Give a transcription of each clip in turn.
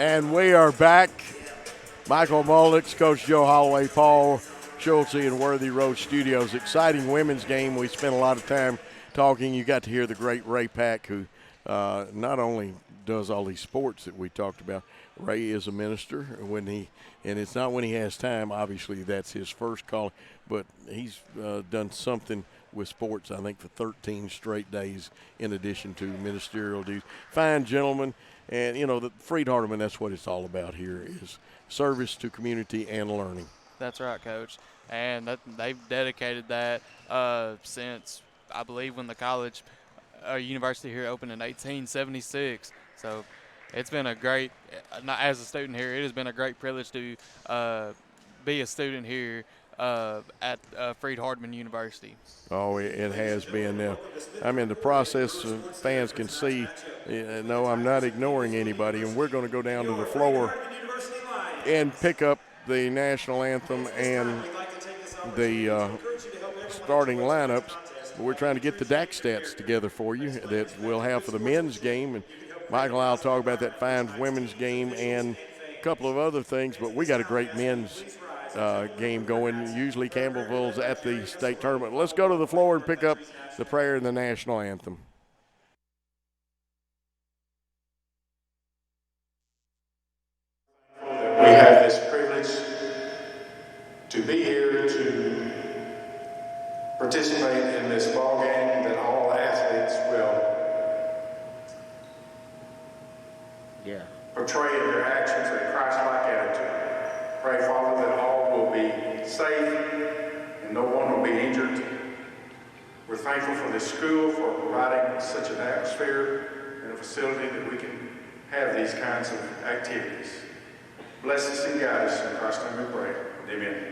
And we are back. Michael Molix, Coach Joe Holloway, Paul Schultze in Worthy Road Studios. Exciting women's game. We spent a lot of time talking. You got to hear the great Ray Pack, who not only does all these sports that we talked about. Ray is a minister and it's not when he has time. Obviously, that's his first call, but he's done something with sports, I think, for 13 straight days in addition to ministerial duties. Fine gentleman, and, the Freed-Hardeman, that's what it's all about here, is service to community and learning. That's right, Coach. And they've dedicated that since, I believe, when the college university here opened in 1876. So it's been a great, as a student here, it has been a great privilege to be a student here at Freed-Hardeman University. Oh, it has been. I'm in the process, fans can see, no, I'm not ignoring anybody, and we're going to go down to the floor and pick up the national anthem and the starting lineups. But we're trying to get the DAC stats together for you that we'll have for the men's game. And Michael and I will talk about that fine women's game and a couple of other things, but we got a great men's game going. Usually Campbellsville's at the state tournament. Let's go to the floor and pick up the prayer and the national anthem. We have this privilege to be here to participate in this ball game that all athletes will portray in their actions a Christ-like attitude. Pray, Father, that all will be safe and no one will be injured. We're thankful for this school for providing such an atmosphere and a facility that we can have these kinds of activities. Bless us and guide us. In Christ's name we pray. Amen.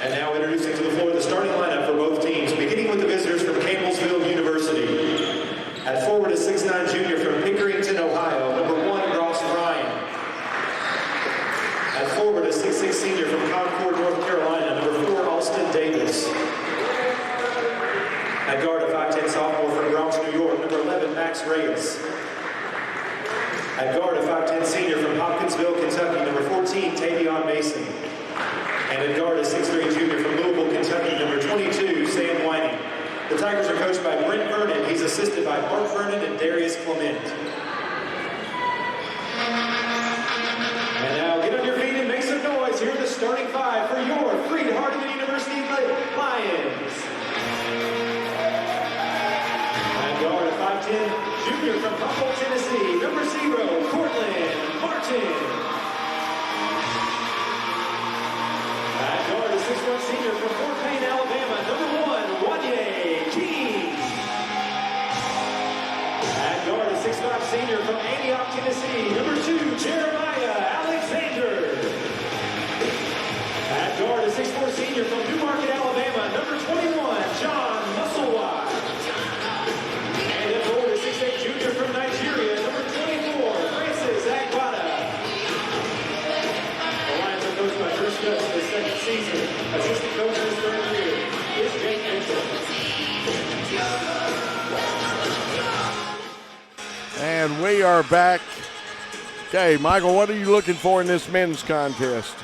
And now introducing to the floor the starting lineup for both teams, beginning with the visitors from Campbellsville University. At forward is 6'9" junior from Pickerington, Ohio, number 1, Ross Ryan. At forward is 6'6" senior from Concord, North Carolina, number 4, Alston Davis. At guard, a 5'10" sophomore from Bronx, New York, number 11, Max Reyes. At guard, a 5'10" senior from Hopkinsville, Kentucky, number 14, Tavion Mason. And at guard, a 6'3" junior from Louisville, Kentucky, number 22, Sam Whining. The Tigers are coached by Brent Vernon. He's assisted by Mark Vernon and Darius Clement. And now get on your feet and make some noise. Here are the starting 5 for your Freed-Hardeman University Lions. At guard, a 5'10" junior from Humboldt, Tennessee, number 0, Cortland Martin. At guard, a 6'1" senior from Fort Payne, Alabama, number 1, Wanye King. At guard, a 6'5" senior from Antioch, Tennessee, number 2, Jeremiah Alexander. At guard, a 6'4" senior we are back. Okay, Michael, what are you looking for in this men's contest?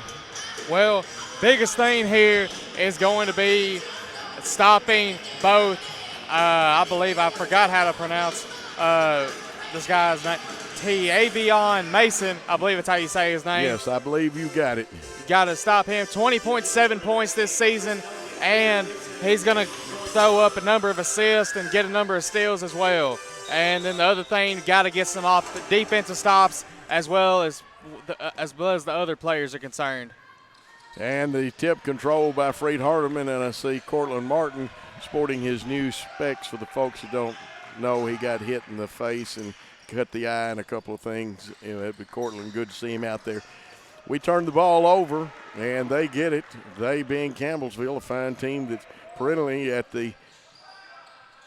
Well, biggest thing here is going to be stopping both. I believe I forgot how to pronounce this guy's name. Avion Mason, I believe it's how you say his name. Yes, I believe you got it. Got to stop him. 20.7 points this season, and he's going to throw up a number of assists and get a number of steals as well. And then the other thing, got to get some off the defensive stops as well as the other players are concerned. And the tip controlled by Freed-Hardeman, and I see Cortland Martin sporting his new specs. For the folks who don't know, he got hit in the face and cut the eye and a couple of things. It'd be Cortland, good to see him out there. We turn the ball over, and they get it. They being Campbellsville, a fine team that's perennially at the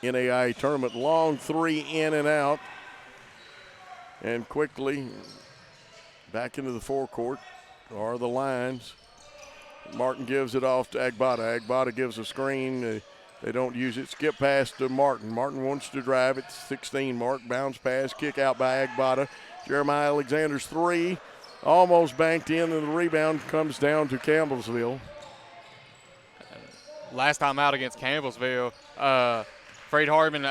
NAIA tournament. Long three in and out. And quickly back into the forecourt are the Lions. Martin gives it off to Agbata. Agbata gives a screen. They don't use it. Skip pass to Martin. Martin wants to drive it. 16 mark. Bounce pass. Kick out by Agbata. Jeremiah Alexander's three. Almost banked in, and the rebound comes down to Campbellsville. Last time out against Campbellsville, Freed-Hardeman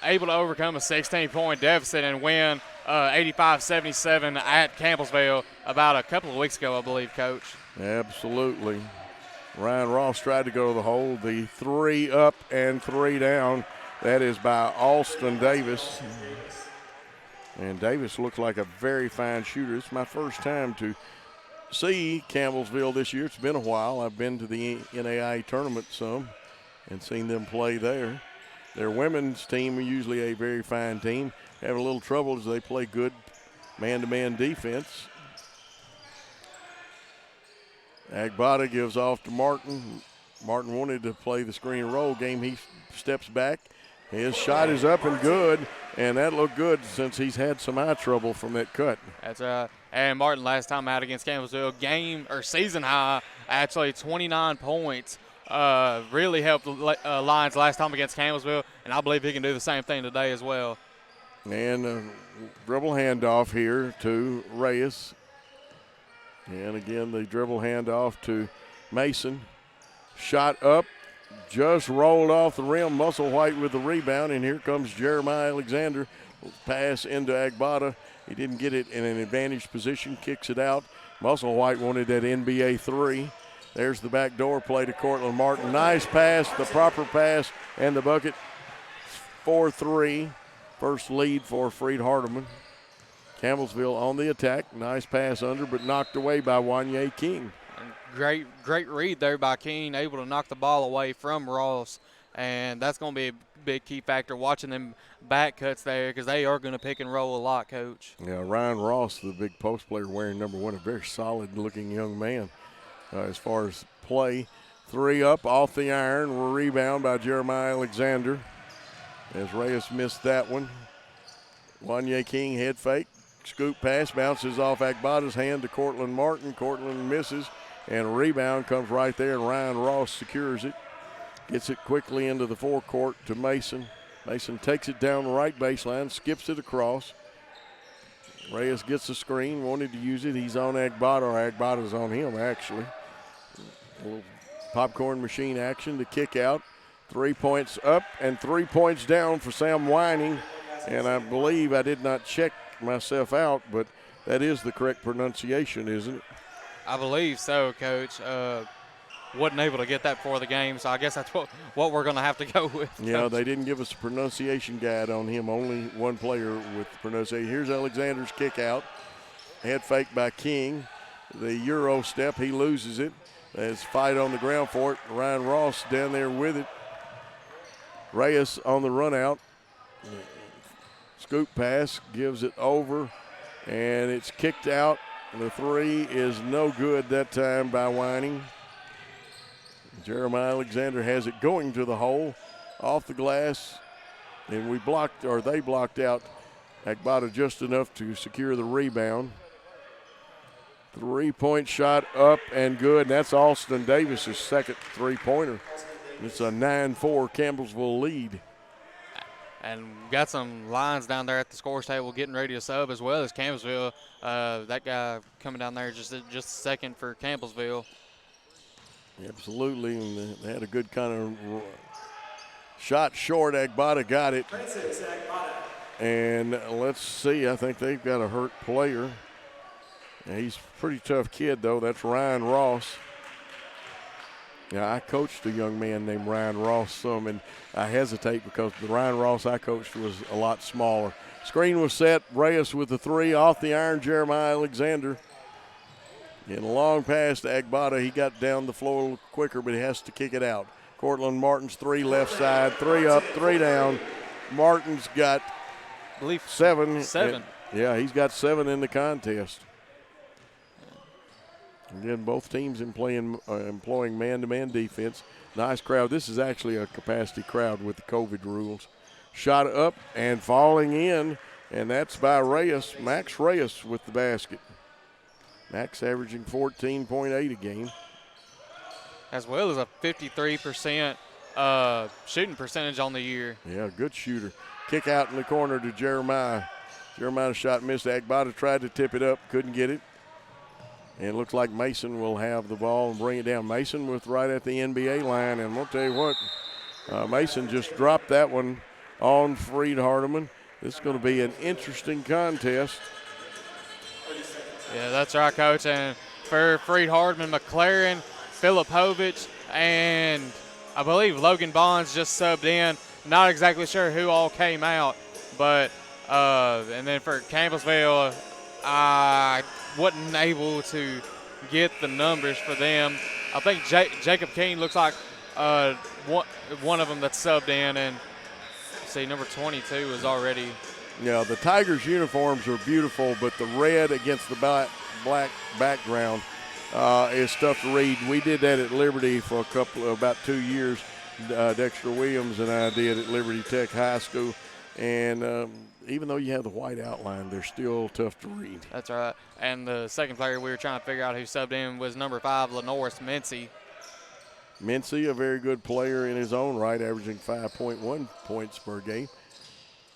able to overcome a 16-point deficit and win 85-77 at Campbellsville about a couple of weeks ago, I believe, Coach. Absolutely. Ryan Ross tried to go to the hole. The three up and three down. That is by Alston Davis. And Davis looks like a very fine shooter. It's my first time to see Campbellsville this year. It's been a while. I've been to the NAIA tournament some and seen them play there. Their women's team are usually a very fine team. Having a little trouble as they play good man-to-man defense. Agbata gives off to Martin. Martin wanted to play the screen and roll game. He steps back. His shot is up and good, and that looked good since he's had some eye trouble from that cut. That's right. And Martin last time out against Campbellsville, season high, actually 29 points. Really helped the Lions last time against Campbellsville, and I believe he can do the same thing today as well. And dribble handoff here to Reyes. And again, the dribble handoff to Mason. Shot up, just rolled off the rim. Musselwhite with the rebound, and here comes Jeremiah Alexander. Pass into Agbata. He didn't get it in an advantaged position, kicks it out. Musselwhite wanted that NBA three. There's the backdoor play to Cortland Martin. Nice pass, the proper pass, and the bucket. 4-3. First lead for Freed-Hardeman. Campbellsville on the attack. Nice pass under, but knocked away by Wanye King. Great read there by King, able to knock the ball away from Ross. And that's going to be a big key factor, watching them back cuts there, because they are going to pick and roll a lot, Coach. Yeah, Ryan Ross, the big post player wearing number 1, a very solid-looking young man as far as play. Three up off the iron. Rebound by Jeremiah Alexander as Reyes missed that one. Wanye King head fake. Scoop pass bounces off Agbata's hand to Cortland Martin. Cortland misses, and a rebound comes right there, and Ryan Ross secures it. Gets it quickly into the forecourt to Mason. Mason takes it down the right baseline, skips it across. Reyes gets the screen, wanted to use it. He's on Agbata, or Agbata's on him, actually. A little popcorn machine action to kick out. 3 points up and 3 points down for Sam Whining. And I believe I did not check myself out, but that is the correct pronunciation, isn't it? I believe so, Coach. Wasn't able to get that before the game, so I guess that's what we're going to have to go with. Yeah, they didn't give us a pronunciation guide on him. Only one player with pronunciation. Here's Alexander's kick out. Head fake by King. The Euro step, he loses it. There's fight on the ground for it. Ryan Ross down there with it. Reyes on the run out. Scoop pass, gives it over, and it's kicked out. The three is no good that time by Whining. Jeremiah Alexander has it going to the hole, off the glass, and they blocked out Agbata just enough to secure the rebound. 3-point shot up and good, and that's Alston Davis's second three-pointer. It's a 9-4 Campbellsville lead. And got some lines down there at the scores table getting ready to sub, as well as Campbellsville. That guy coming down there just a second for Campbellsville. Absolutely, and they had a good kind of shot short. Agbata got it. And let's see, I think they've got a hurt player. Yeah, he's a pretty tough kid, though. That's Ryan Ross. Yeah, I coached a young man named Ryan Ross some, and I hesitate because the Ryan Ross I coached was a lot smaller. Screen was set. Reyes with the three off the iron. Jeremiah Alexander. And a long pass to Agbata. He got down the floor a little quicker, but he has to kick it out. Cortland Martin's three left side. Three up, three down. Martin's got seven. Yeah, he's got 7 in the contest. Again, both teams employing man-to-man defense. Nice crowd. This is actually a capacity crowd with the COVID rules. Shot up and falling in, and that's by Reyes. Max Reyes with the basket. Max averaging 14.8 a game. As well as a 53% shooting percentage on the year. Yeah, good shooter. Kick out in the corner to Jeremiah. Jeremiah's shot missed. Agbata tried to tip it up, couldn't get it. And it looks like Mason will have the ball and bring it down. Mason with right at the NBA line. And I'll tell you what, Mason just dropped that one on Freed-Hardeman. This is going to be an interesting contest. Yeah, that's right, Coach. And for Freed-Hardeman, McLaren, Filipovich, and I believe Logan Bonds just subbed in. Not exactly sure who all came out. But, and then for Campbellsville, I wasn't able to get the numbers for them. I think Jacob King looks like one of them that's subbed in, and see, number 22 is already. Yeah, the Tigers uniforms are beautiful, but the red against the black background is tough to read. We did that at Liberty for about 2 years. Dexter Williams and I did at Liberty Tech High School, and even though you have the white outline, they're still tough to read. That's right. And the second player we were trying to figure out who subbed in was number 5, Lenoris Mincy. Mincy, a very good player in his own right, averaging 5.1 points per game.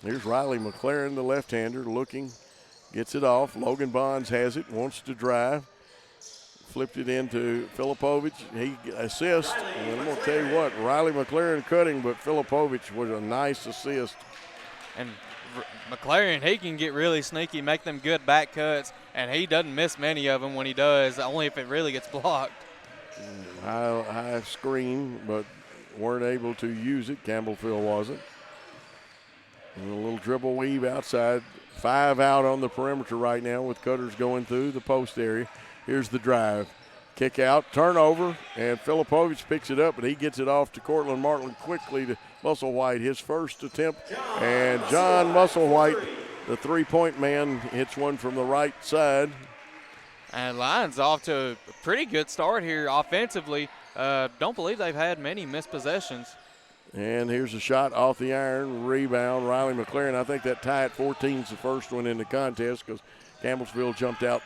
Here's Riley McLaren, the left-hander, looking, gets it off. Logan Bonds has it, wants to drive. Flipped it into Filipovich. He assists. And I'm going to tell you what, Riley McLaren cutting, but Filipovich was a nice assist. And McLaren, he can get really sneaky, make them good back cuts, and he doesn't miss many of them when he does, only if it really gets blocked. High screen, but weren't able to use it. Campbellsville wasn't. And a little dribble weave outside. 5 out on the perimeter right now with cutters going through the post area. Here's the drive. Kick out, turnover, and Filipovich picks it up, but he gets it off to Cortland Martin quickly to Musselwhite, his first attempt. And John Musselwhite, the three-point man, hits one from the right side. And Lions off to a pretty good start here offensively. Don't believe they've had many missed possessions. And here's a shot off the iron, rebound. Riley McLaren, I think that tie at 14 is the first one in the contest because Campbellsville jumped out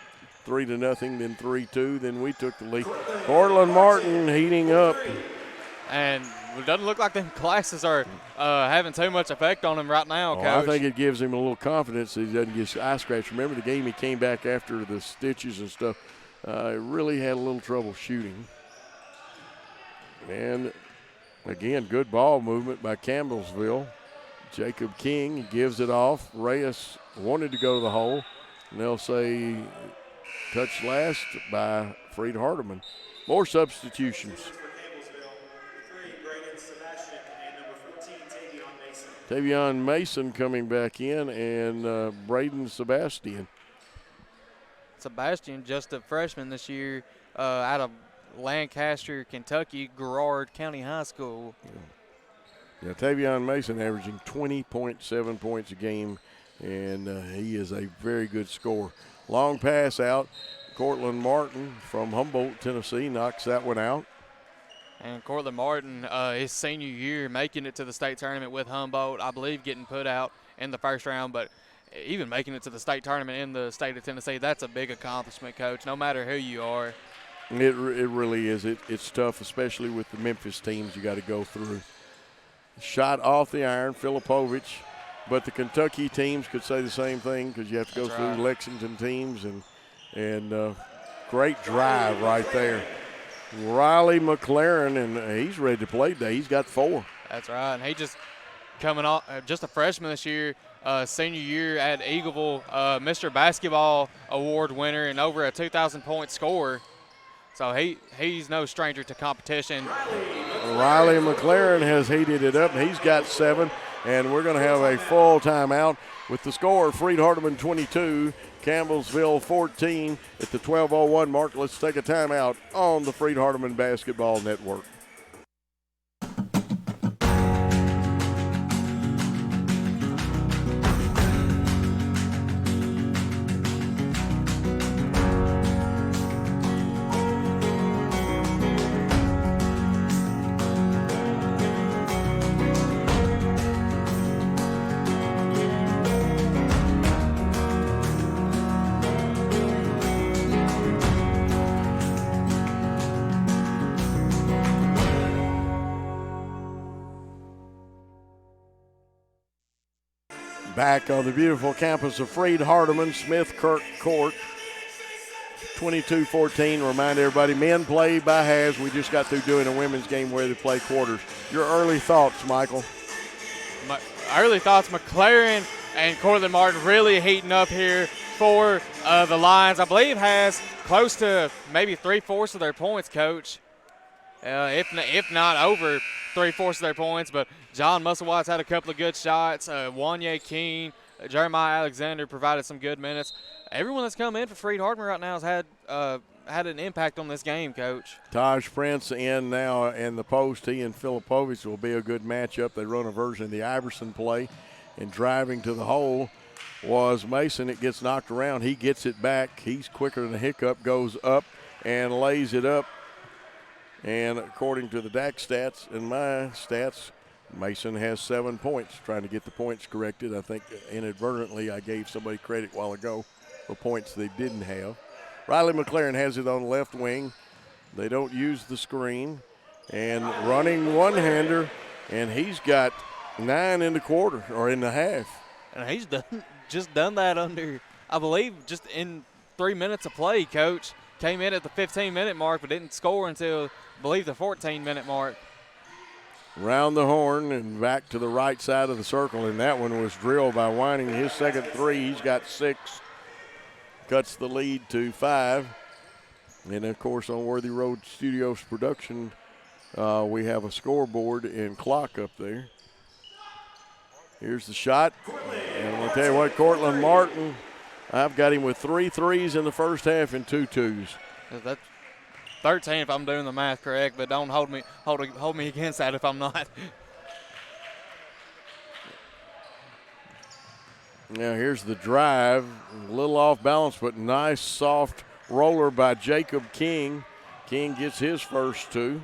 3-0, then 3-2, then we took the lead. Cortland Martin heating up. And it doesn't look like them classes are having too much effect on him right now, Coach. I think it gives him a little confidence that he doesn't get eye scratch. Remember the game he came back after the stitches and stuff. Really had a little trouble shooting. And, again, good ball movement by Campbellsville. Jacob King gives it off. Reyes wanted to go to the hole. And they'll say touch last by Freed-Hardeman. More substitutions. Tavion Mason coming back in, and Braden Sebastian. Sebastian, just a freshman this year out of Lancaster, Kentucky, Girard County High School. Yeah, Tavion Mason averaging 20.7 points a game, and he is a very good scorer. Long pass out. Cortland Martin from Humboldt, Tennessee, knocks that one out. And Cortland Martin, his senior year, making it to the state tournament with Humboldt, I believe getting put out in the first round, but even making it to the state tournament in the state of Tennessee, that's a big accomplishment, Coach, no matter who you are. It really is. It's tough, especially with the Memphis teams you got to go through. Shot off the iron. Filipovich but the Kentucky teams could say the same thing because you have to go through right. Lexington teams, and great drive right there. Riley McLaren, and he's ready to play today. He's got 4. That's right, and he just coming off, just a freshman this year, senior year at Eagleville, Mr. Basketball Award winner and over a 2,000-point scorer. So he's no stranger to competition. Riley McLaren has heated it up. He's got 7, and we're going to have a full timeout with the score, Freed-Hardeman 22, Campbellsville 14 at the 12:01 mark. Let's take a timeout on the Freed-Hardeman Basketball Network. Back on the beautiful campus of Freed-Hardeman, Smith Kirk Court, 22-14. Remind everybody, men play by halves. We just got through doing a women's game where they play quarters. Your early thoughts, Michael? My early thoughts, McLaren and Cortland Martin really heating up here for the Lions. I believe has close to maybe 3/4 of their points, Coach. If not over 3/4 of their points, but John Musselwhite's had a couple of good shots. Wanye King, Jeremiah Alexander provided some good minutes. Everyone that's come in for Freed-Hardeman right now has had an impact on this game, Coach. Taj Prince in now in the post. He and Filipovich will be a good matchup. They run a version of the Iverson play, and driving to the hole was Mason. It gets knocked around. He gets it back. He's quicker than a hiccup, goes up and lays it up. And according to the DAC stats and my stats, Mason has 7 points. Trying to get the points corrected. I think inadvertently I gave somebody credit a while ago for points they didn't have. Riley McLaren has it on the left wing. They don't use the screen. And running one-hander, and he's got 9 in the quarter or in the half. And he's just done that under, I believe, just in 3 minutes of play, Coach. Came in at the 15-minute mark, but didn't score until, I believe, the 14-minute mark. Round the horn and back to the right side of the circle, and that one was drilled by Whining. His second 3, he's got 6. Cuts the lead to 5. And, of course, on Worthy Road Studios production, we have a scoreboard and clock up there. Here's the shot. And I'll tell you what, Cortland Martin, I've got him with 3 threes in the first half and 2 twos. That's 13 if I'm doing the math correct, but don't hold me against that if I'm not. Now here's the drive, a little off balance, but nice soft roller by Jacob King. King gets his first 2.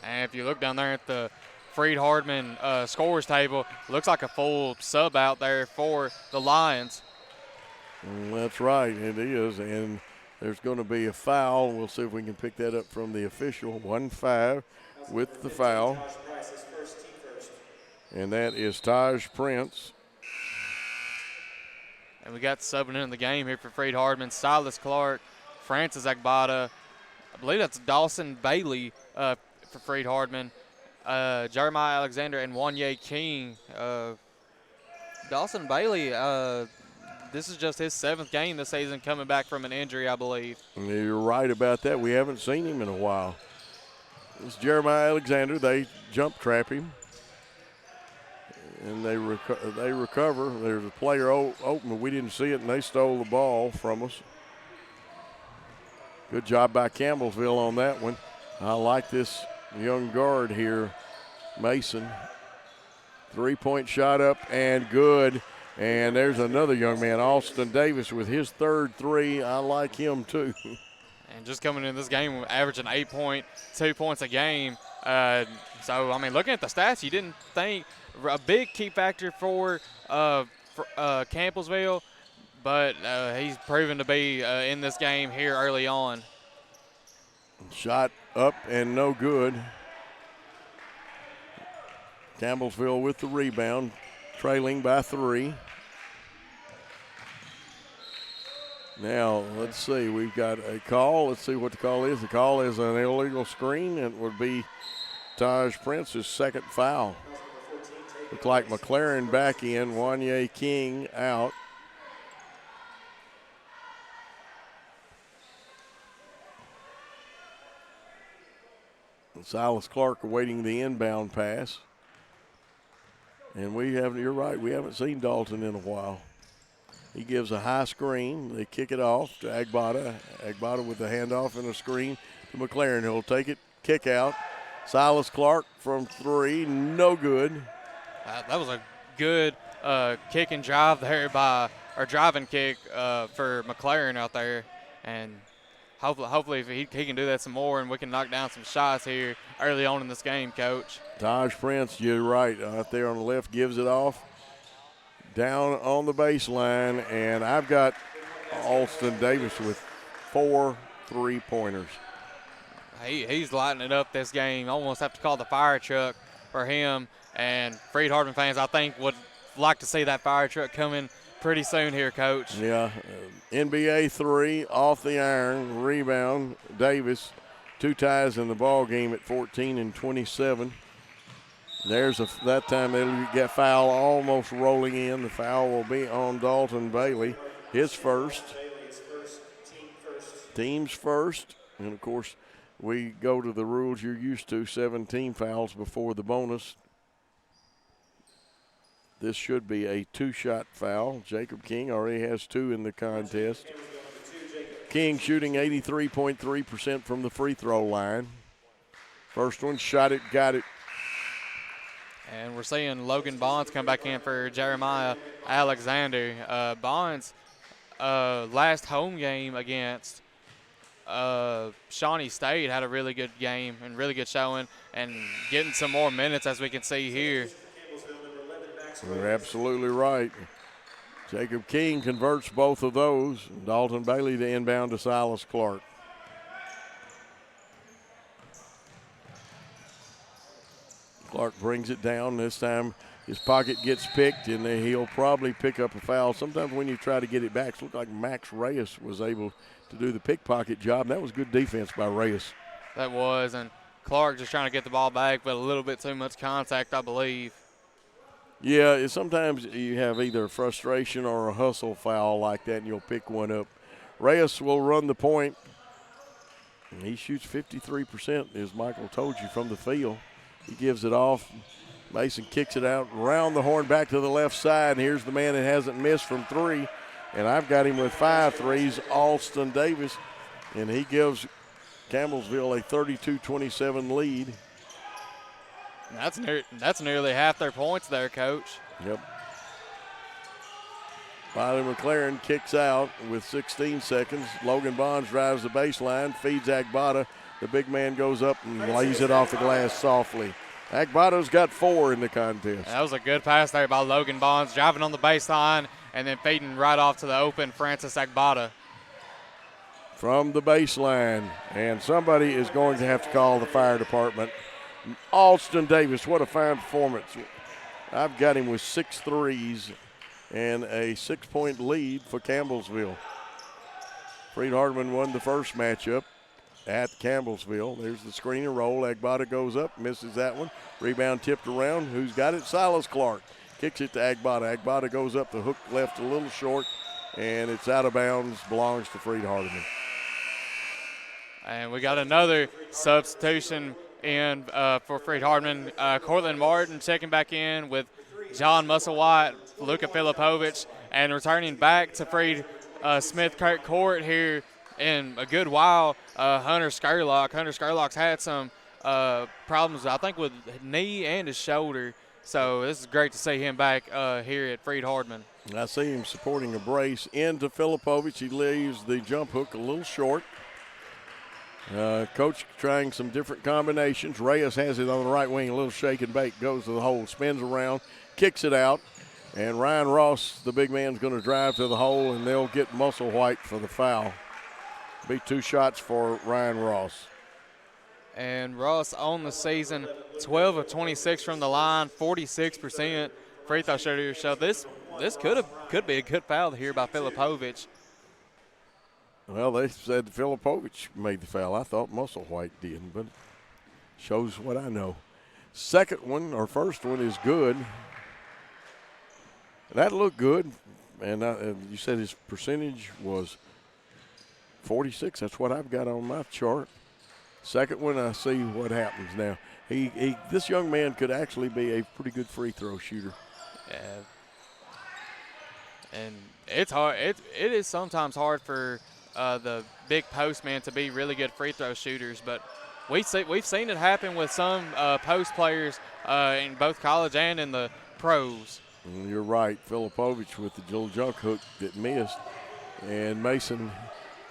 And if you look down there at the Freed-Hardeman scores table, looks like a full sub out there for the Lions. That's right, it is, and there's going to be a foul. We'll see if we can pick that up from the official. 1-5 with the foul. And that is Taj Prince. And we got subbing in the game here for Freed-Hardeman. Silas Clark, Francis Agbada. I believe that's Dawson Bailey for Freed-Hardeman. Jeremiah Alexander and Wanye King. Dawson Bailey, this is just his 7th game this season coming back from an injury, I believe. You're right about that. We haven't seen him in a while. It's Jeremiah Alexander. They jump trap him. And they recover. There's a player open, but we didn't see it, and they stole the ball from us. Good job by Campbellsville on that one. I like this young guard here, Mason. 3-point shot up and good. And there's another young man, Austin Davis, with his 3rd 3. I like him too. And just coming in this game, averaging 8.2 points a game. So, I mean, looking at the stats, you didn't think a big key factor for Campbellsville, but he's proven to be in this game here early on. Shot up and no good. Campbellsville with the rebound. trailing by 3. Now, let's see. We've got a call. Let's see what the call is. The call is an illegal screen. It would be Taj Prince's second foul. Looks like McLaren back in. Wanye King out. And Silas Clark awaiting the inbound pass. And you're right, we haven't seen Dalton in a while. He gives a high screen. They kick it off to Agbada. Agbada with the handoff and a screen to McLaren. He'll take it, kick out. Silas Clark from 3, no good. That was a good kick and drive there driving kick for McLaren out there. And hopefully if he can do that some more and we can knock down some shots here early on in this game, Coach. Taj Prince, you're right, out there on the left, gives it off. Down on the baseline, and I've got Alston Davis with 4 3-pointers. He's lighting it up this game. Almost have to call the fire truck for him. And Freed-Hardeman fans, I think, would like to see that fire truck coming pretty soon here, Coach. Yeah, NBA 3 off the iron, rebound. Davis, 2 ties in the ball game at 14 and 27. That time they'll get foul almost rolling in. The foul will be on Dalton Bailey, his first. Team's first. And, of course, we go to the rules you're used to, 17 fouls before the bonus. This should be a 2-shot foul. Jacob King already has 2 in the contest. King shooting 83.3% from the free throw line. First one, shot it, got it. And we're seeing Logan Bonds come back in for Jeremiah Alexander. Bonds, last home game against Shawnee State, had a really good game and really good showing and getting some more minutes as we can see here. You're absolutely right. Jacob King converts both of those. Dalton Bailey to inbound to Silas Clark. Clark brings it down. This time his pocket gets picked, and he'll probably pick up a foul. Sometimes when you try to get it back, it looked like Max Reyes was able to do the pickpocket job. And that was good defense by Reyes. That was, and Clark just trying to get the ball back, but a little bit too much contact, I believe. Yeah, sometimes you have either a frustration or a hustle foul like that, and you'll pick one up. Reyes will run the point. And he shoots 53%, as Michael told you, from the field. He gives it off. Mason kicks it out around the horn back to the left side. And here's the man that hasn't missed from 3. And I've got him with 5 threes, Alston Davis. And he gives Campbellsville a 32-27 lead. That's nearly half their points there, Coach. Yep. Riley McLaren kicks out with 16 seconds. Logan Bonds drives the baseline, feeds Agbada. The big man goes up and lays it off the glass softly. Agbada's got 4 in the contest. That was a good pass there by Logan Bonds, driving on the baseline and then feeding right off to the open Francis Agbada. From the baseline, and somebody is going to have to call the fire department. Alston Davis, what a fine performance. I've got him with 6 threes and a 6-point lead for Campbellsville. Freed-Hardeman won the first matchup at Campbellsville. There's the screen and roll. Agbada goes up, misses that one. Rebound tipped around. Who's got it? Silas Clark. Kicks it to Agbada. Agbada goes up. The hook left a little short, and it's out of bounds. Belongs to Freed-Hardeman. And we got another substitution in for Freed-Hardeman. Cortland Martin checking back in with John Musselwhite, Luka Filipovic, and returning back to Freed Smith Kirk Court here in a good while, Hunter Skurlock. Hunter Skurlock's had some problems, I think, with knee and his shoulder. So this is great to see him back here at Freed-Hardeman. I see him supporting a brace into Filipovic. He leaves the jump hook a little short. Coach trying some different combinations. Reyes has it on the right wing, a little shake and bake, goes to the hole, spins around, kicks it out. And Ryan Ross, the big man's going to drive to the hole, and they'll get Musselwhite for the foul. Be 2 shots for Ryan Ross. And Ross on the season, 12 of 26 from the line, 46% free throw shooter. So this could be a good foul here by Filipovic. Well, they said Filipovic made the foul. I thought Musselwhite did, but shows what I know. Second one, or first one, is good. That looked good, and you said his percentage was 46. That's what I've got on my chart. Second one, I see what happens now. This young man could actually be a pretty good free throw shooter. Yeah. And it's hard. It is sometimes hard for the big post man to be really good free throw shooters, but we've seen it happen with some post players in both college and in the pros. And you're right, Filipovic with the little junk hook that missed, and Mason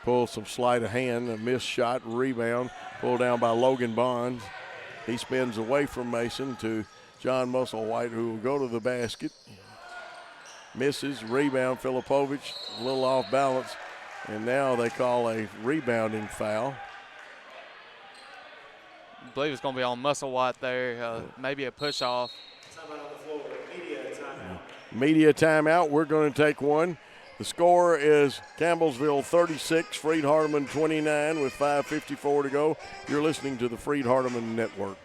pulled some sleight of hand, a missed shot, rebound, pulled down by Logan Bonds. He spins away from Mason to John Musselwhite, who will go to the basket. Misses, rebound, Filipovic, a little off balance, and now they call a rebounding foul. I believe it's going to be on Musselwhite there, maybe a push off. Timeout on the floor. Media timeout. Media timeout. We're going to take one. The score is Campbellsville 36, Freed-Hardeman 29 with 5:54 to go. You're listening to the Freed-Hardeman Network.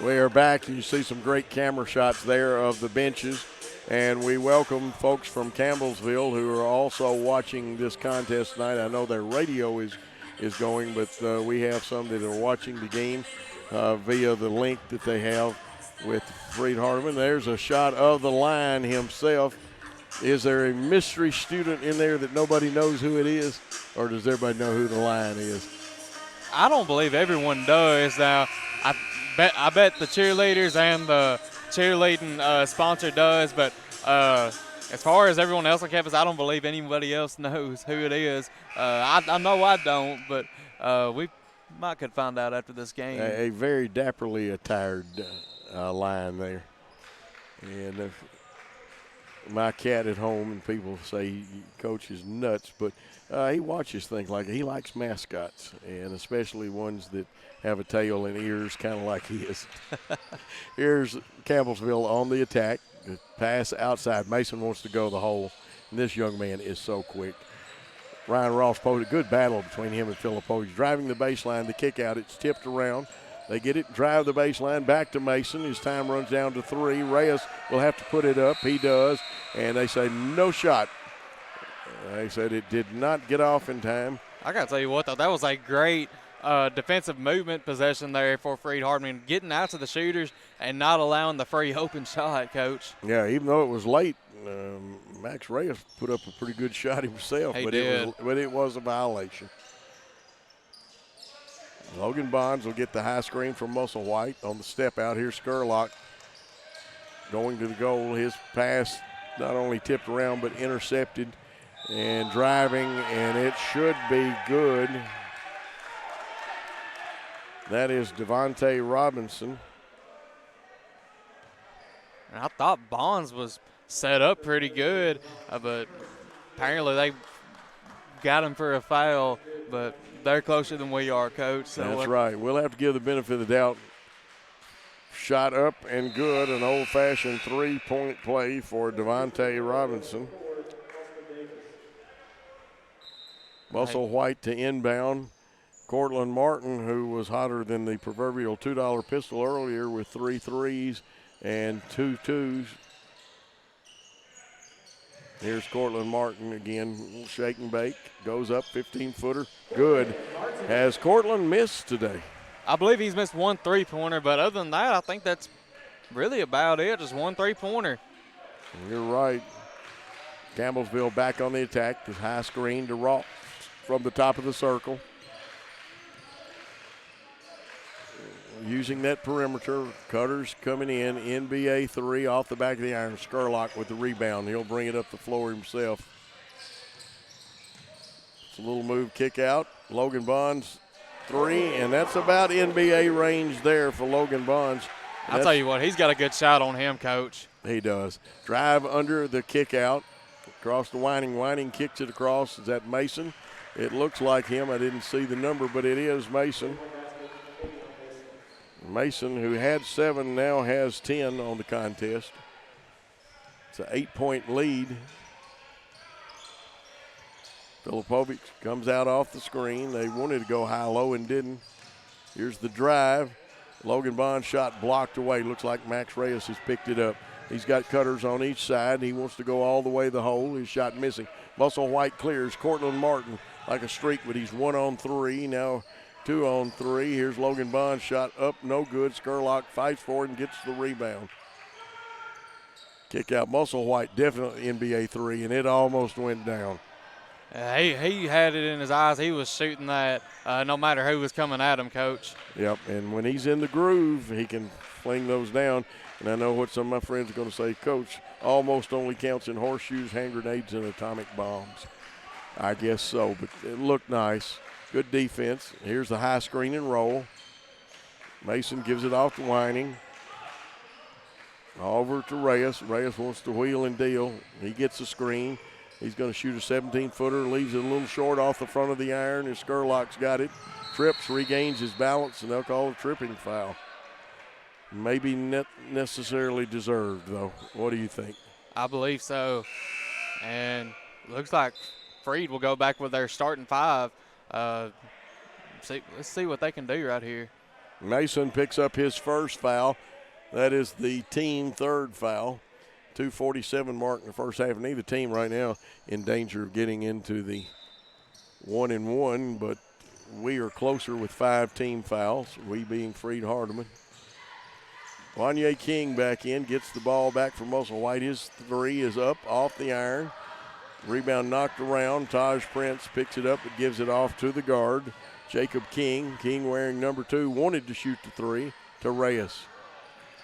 We are back. You see some great camera shots there of the benches. And we welcome folks from Campbellsville who are also watching this contest tonight. I know their radio is going, but we have some that are watching the game via the link that they have with Freed-Hardeman. There's a shot of the line himself. Is there a mystery student in there that nobody knows who it is, or does everybody know who the line is? I don't believe everyone does. Now, I bet the cheerleaders and the cheerleading sponsor does, but as far as everyone else on campus, I don't believe anybody else knows who it is. I know I don't, but we might could find out after this game. A very dapperly attired line there. And my cat at home, and people say Coach is nuts, but he watches things like he likes mascots, and especially ones that have a tail and ears kind of like his. Here's Campbellsville on the attack. The pass outside. Mason wants to go the hole, and this young man is so quick. Ryan Ross posted a good battle between him and Filipovic. Driving the baseline, the kick out. It's tipped around. They get it, drive the baseline, back to Mason. His time runs down to 3. Reyes will have to put it up. He does, and they say no shot. They said it did not get off in time. I got to tell you what, though, that was a great defensive movement possession there for Freed-Hardeman, getting out to the shooters and not allowing the free open shot, Coach. Yeah, even though it was late, Max Reyes put up a pretty good shot himself, He but did. it was a violation. Logan Bonds will get the high screen from Musselwhite on the step out. Here's Skurlock going to the goal. His pass not only tipped around but intercepted and driving, and it should be good. That is Devontae Robinson. And I thought Bonds was set up pretty good, but apparently they got him for a foul, but they're closer than we are, Coach. So That's right. We'll have to give the benefit of the doubt. Shot up and good, an old-fashioned three-point play for Devontae Robinson. Musselwhite to inbound. Cortland Martin, who was hotter than the proverbial $2 pistol earlier with 3 threes and 2 twos. Here's Cortland Martin again, shake and bake, goes up, 15-footer, good. Has Cortland missed today? I believe he's missed 1 3-pointer, but other than that, I think that's really about it, just 1 3-pointer. You're right. Campbellsville back on the attack, the high screen to Ross from the top of the circle. using that perimeter. Cutters coming in. NBA 3 off the back of the iron. Skurlock with the rebound. He'll bring it up the floor himself. It's a little move kick out. Logan Bonds 3, and that's about NBA range there for Logan Bonds. I'll tell you what, he's got a good shot on him, Coach. He does. Drive under the kick out. Across the Whining. Whining kicks it across. Is that Mason? It looks like him. I didn't see the number, but it is Mason. Mason, who had 7, now has 10 on the contest. It's an 8-point lead. Filipovic comes out off the screen. They wanted to go high-low and didn't. Here's the drive. Logan Bond shot blocked away. Looks like Max Reyes has picked it up. He's got cutters on each side. He wants to go all the way the hole. His shot missing. Musselwhite clears. Cortland Martin like a streak, but he's 1 on 3. Now 2 on 3. Here's Logan Bond shot up, no good. Skurlock fights for it and gets the rebound. Kick out. Musselwhite definitely NBA 3, and it almost went down. He had it in his eyes. He was shooting that no matter who was coming at him, Coach. Yep, and when he's in the groove, he can fling those down. And I know what some of my friends are going to say, Coach, almost only counts in horseshoes, hand grenades, and atomic bombs. I guess so, but it looked nice. Good defense. Here's the high screen and roll. Mason gives it off to Whining. Over to Reyes. Reyes wants to wheel and deal. He gets the screen. He's going to shoot a 17-footer, leaves it a little short off the front of the iron, and Skurlock's got it. Trips, regains his balance, and they'll call a tripping foul. Maybe not necessarily deserved, though. What do you think? I believe so. And looks like Freed will go back with their starting 5. Let's see what they can do right here. Mason picks up his first foul. That is the team 3rd foul. 2:47 mark in the first half. Neither team right now in danger of getting into the 1-and-1, but we are closer with 5 team fouls, we being Freed-Hardeman. Wanye King back in, gets the ball back from Musselwhite. His 3 is up off the iron. Rebound knocked around. Taj Prince picks it up but gives it off to the guard, Jacob King. King wearing number 2, wanted to shoot the 3 to Reyes.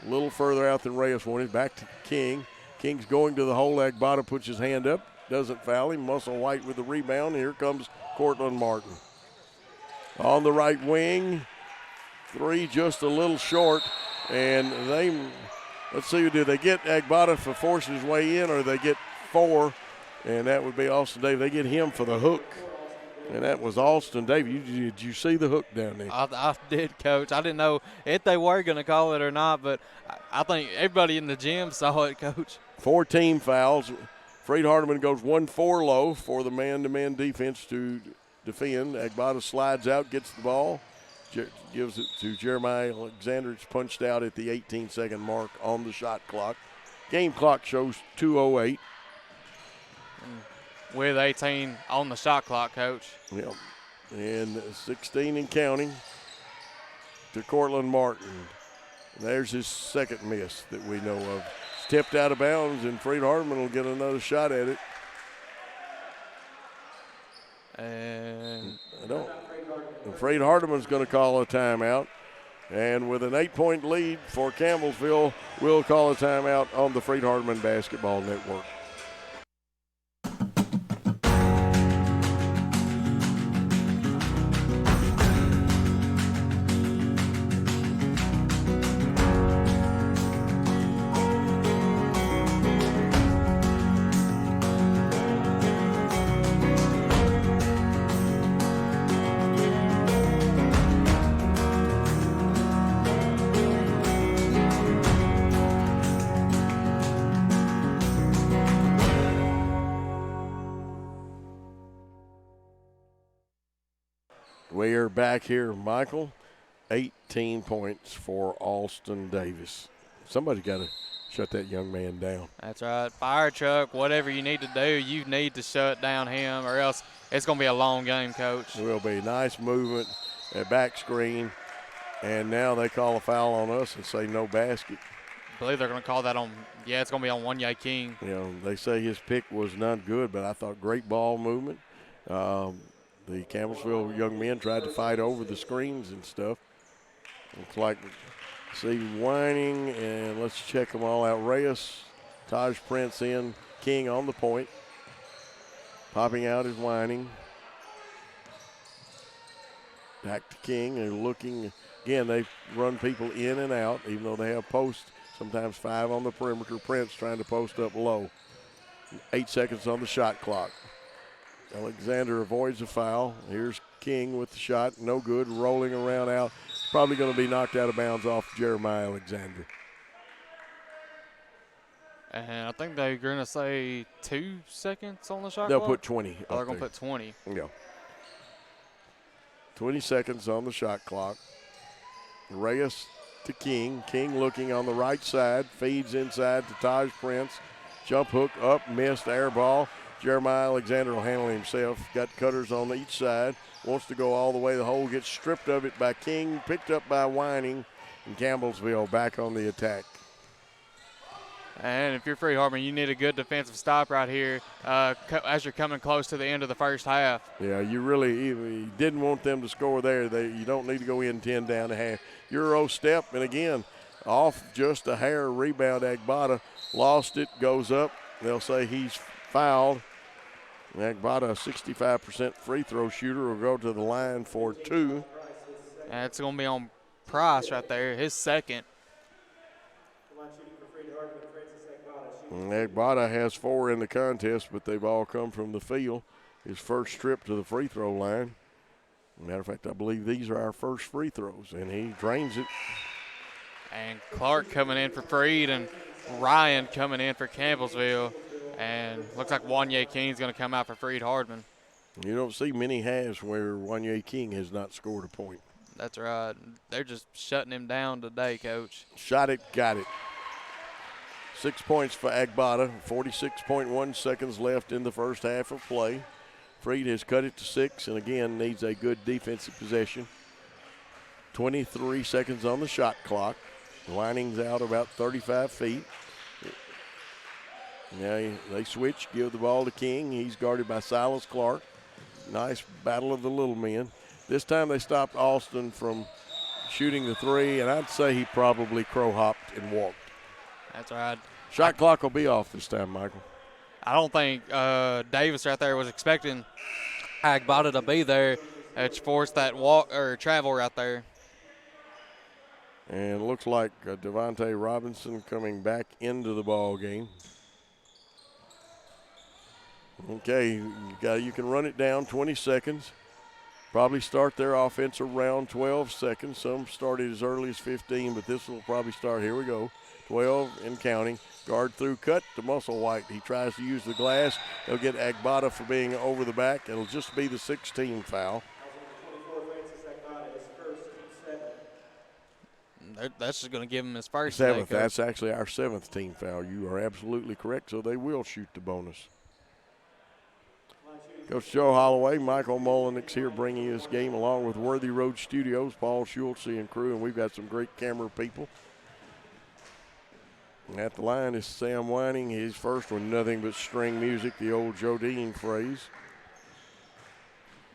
A little further out than Reyes wanted. Back to King. King's going to the hole. Agbata puts his hand up. Doesn't foul him. Musselwhite with the rebound. Here comes Cortland Martin. On the right wing. 3 just a little short. And let's see, do they get Agbata for forcing his way in, or they get 4? And that would be Austin Davis. They get him for the hook. And that was Austin Davis. Did you see the hook down there? I did, Coach. I didn't know if they were going to call it or not, but I think everybody in the gym saw it, Coach. 4 team fouls. Freed-Hardeman goes 1-4 low for the man-to-man defense to defend. Agbata slides out, gets the ball, gives it to Jeremiah Alexander. It's punched out at the 18-second mark on the shot clock. Game clock shows 2:08. With 18 on the shot clock, Coach. Yep. And 16 and counting to Cortland Martin. There's his 2nd miss that we know of. It's tipped out of bounds, and Freed-Hardeman will get another shot at it. And Freed-Hardeman's going to call a timeout. And with an 8-point lead for Campbellsville, we'll call a timeout on the Freed-Hardeman Basketball Network. We are back here, Michael. 18 points for Austin Davis. Somebody's got to shut that young man down. That's right. Fire truck, whatever you need to do, you need to shut down him, or else it's going to be a long game, Coach. It will be. Nice movement, a back screen, and now they call a foul on us and say no basket. I believe they're going to call that on, it's going to be on Wanye King. You know, they say his pick was not good, but I thought great ball movement. The Campbellsville young men tried to fight over the screens and stuff. Looks like, see, Whining, and let's check them all out. Reyes, Taj Prince in, King on the point. Popping out is Whining. Back to King. They're looking, again, they run people in and out, even though they have posts, sometimes 5 on the perimeter. Prince trying to post up low. 8 seconds on the shot clock. Alexander avoids a foul. Here's King with the shot. No good. Rolling around out. Probably going to be knocked out of bounds off Jeremiah Alexander. And I think they're going to say 2 seconds on the shot They'll clock? put 20. Oh, they're going to put 20. Yeah. 20 seconds on the shot clock. Reyes to King. King looking on the right side. Feeds inside to Taj Prince. Jump hook up, missed, air ball. Jeremiah Alexander will handle himself. Got cutters on each side. Wants to go all the way. The hole gets stripped of it by King. Picked up by Whining. And Campbellsville back on the attack. And if you're Freed-Hardeman, you need a good defensive stop right here as you're coming close to the end of the first half. Yeah, you didn't want them to score there. You don't need to go in 10 down a half. Euro step, and again, off just a hair. Rebound, Agbata lost it, goes up. They'll say he's fouled. Agbata, a 65% free throw shooter, will go to the line for 2. And it's going to be on Price right there, his second. Agbata has 4 in the contest, but they've all come from the field. His first trip to the free throw line. Matter of fact, I believe these are our first free throws, and he drains it. And Clark coming in for Freed, and Ryan coming in for Campbellsville. And looks like Wanye King's going to come out for Freed-Hardeman. You don't see many halves where Wanye King has not scored a point. That's right. They're just shutting him down today, Coach. Shot it, got it. 6 points for Agbata. 46.1 seconds left in the first half of play. Freed has cut it to 6 and again needs a good defensive possession. 23 seconds on the shot clock. Lining's out about 35 feet. Now they switch, give the ball to King. He's guarded by Silas Clark. Nice battle of the little men. This time they stopped Austin from shooting the 3, and I'd say he probably crow-hopped and walked. That's right. Shot clock will be off this time, Michael. I don't think Davis right there was expecting Agbata to be there. It's forced that walk or travel right there. And it looks like Devontae Robinson coming back into the ball game. Okay, you can run it down 20 seconds. Probably start their offense around 12 seconds. Some started as early as 15, but this will probably start. Here we go. 12 and counting. Guard through cut to Musselwhite. He tries to use the glass. He'll get Agbata for being over the back. It'll just be the 16 foul. That's just going to give him his first. 7th. That's actually our 7th team foul. You are absolutely correct. So they will shoot the bonus. Coach Joe Holloway, Michael Mullenix here bringing you this game along with Worthy Road Studios, Paul Schultze and crew, and we've got some great camera people. And at the line is Sam Whining. His first one, nothing but string music, the old Joe Dean phrase.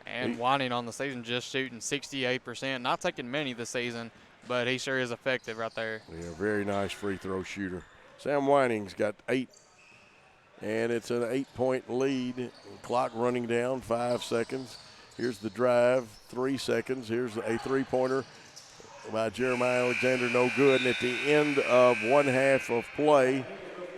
And Whining on the season just shooting 68%. Not taking many this season, but he sure is effective right there. Yeah, very nice free throw shooter. Sam Whining's got 8. And it's an 8-point lead. Clock running down, 5 seconds. Here's the drive, 3 seconds. Here's a three-pointer by Jeremiah Alexander, no good. And at the end of one half of play,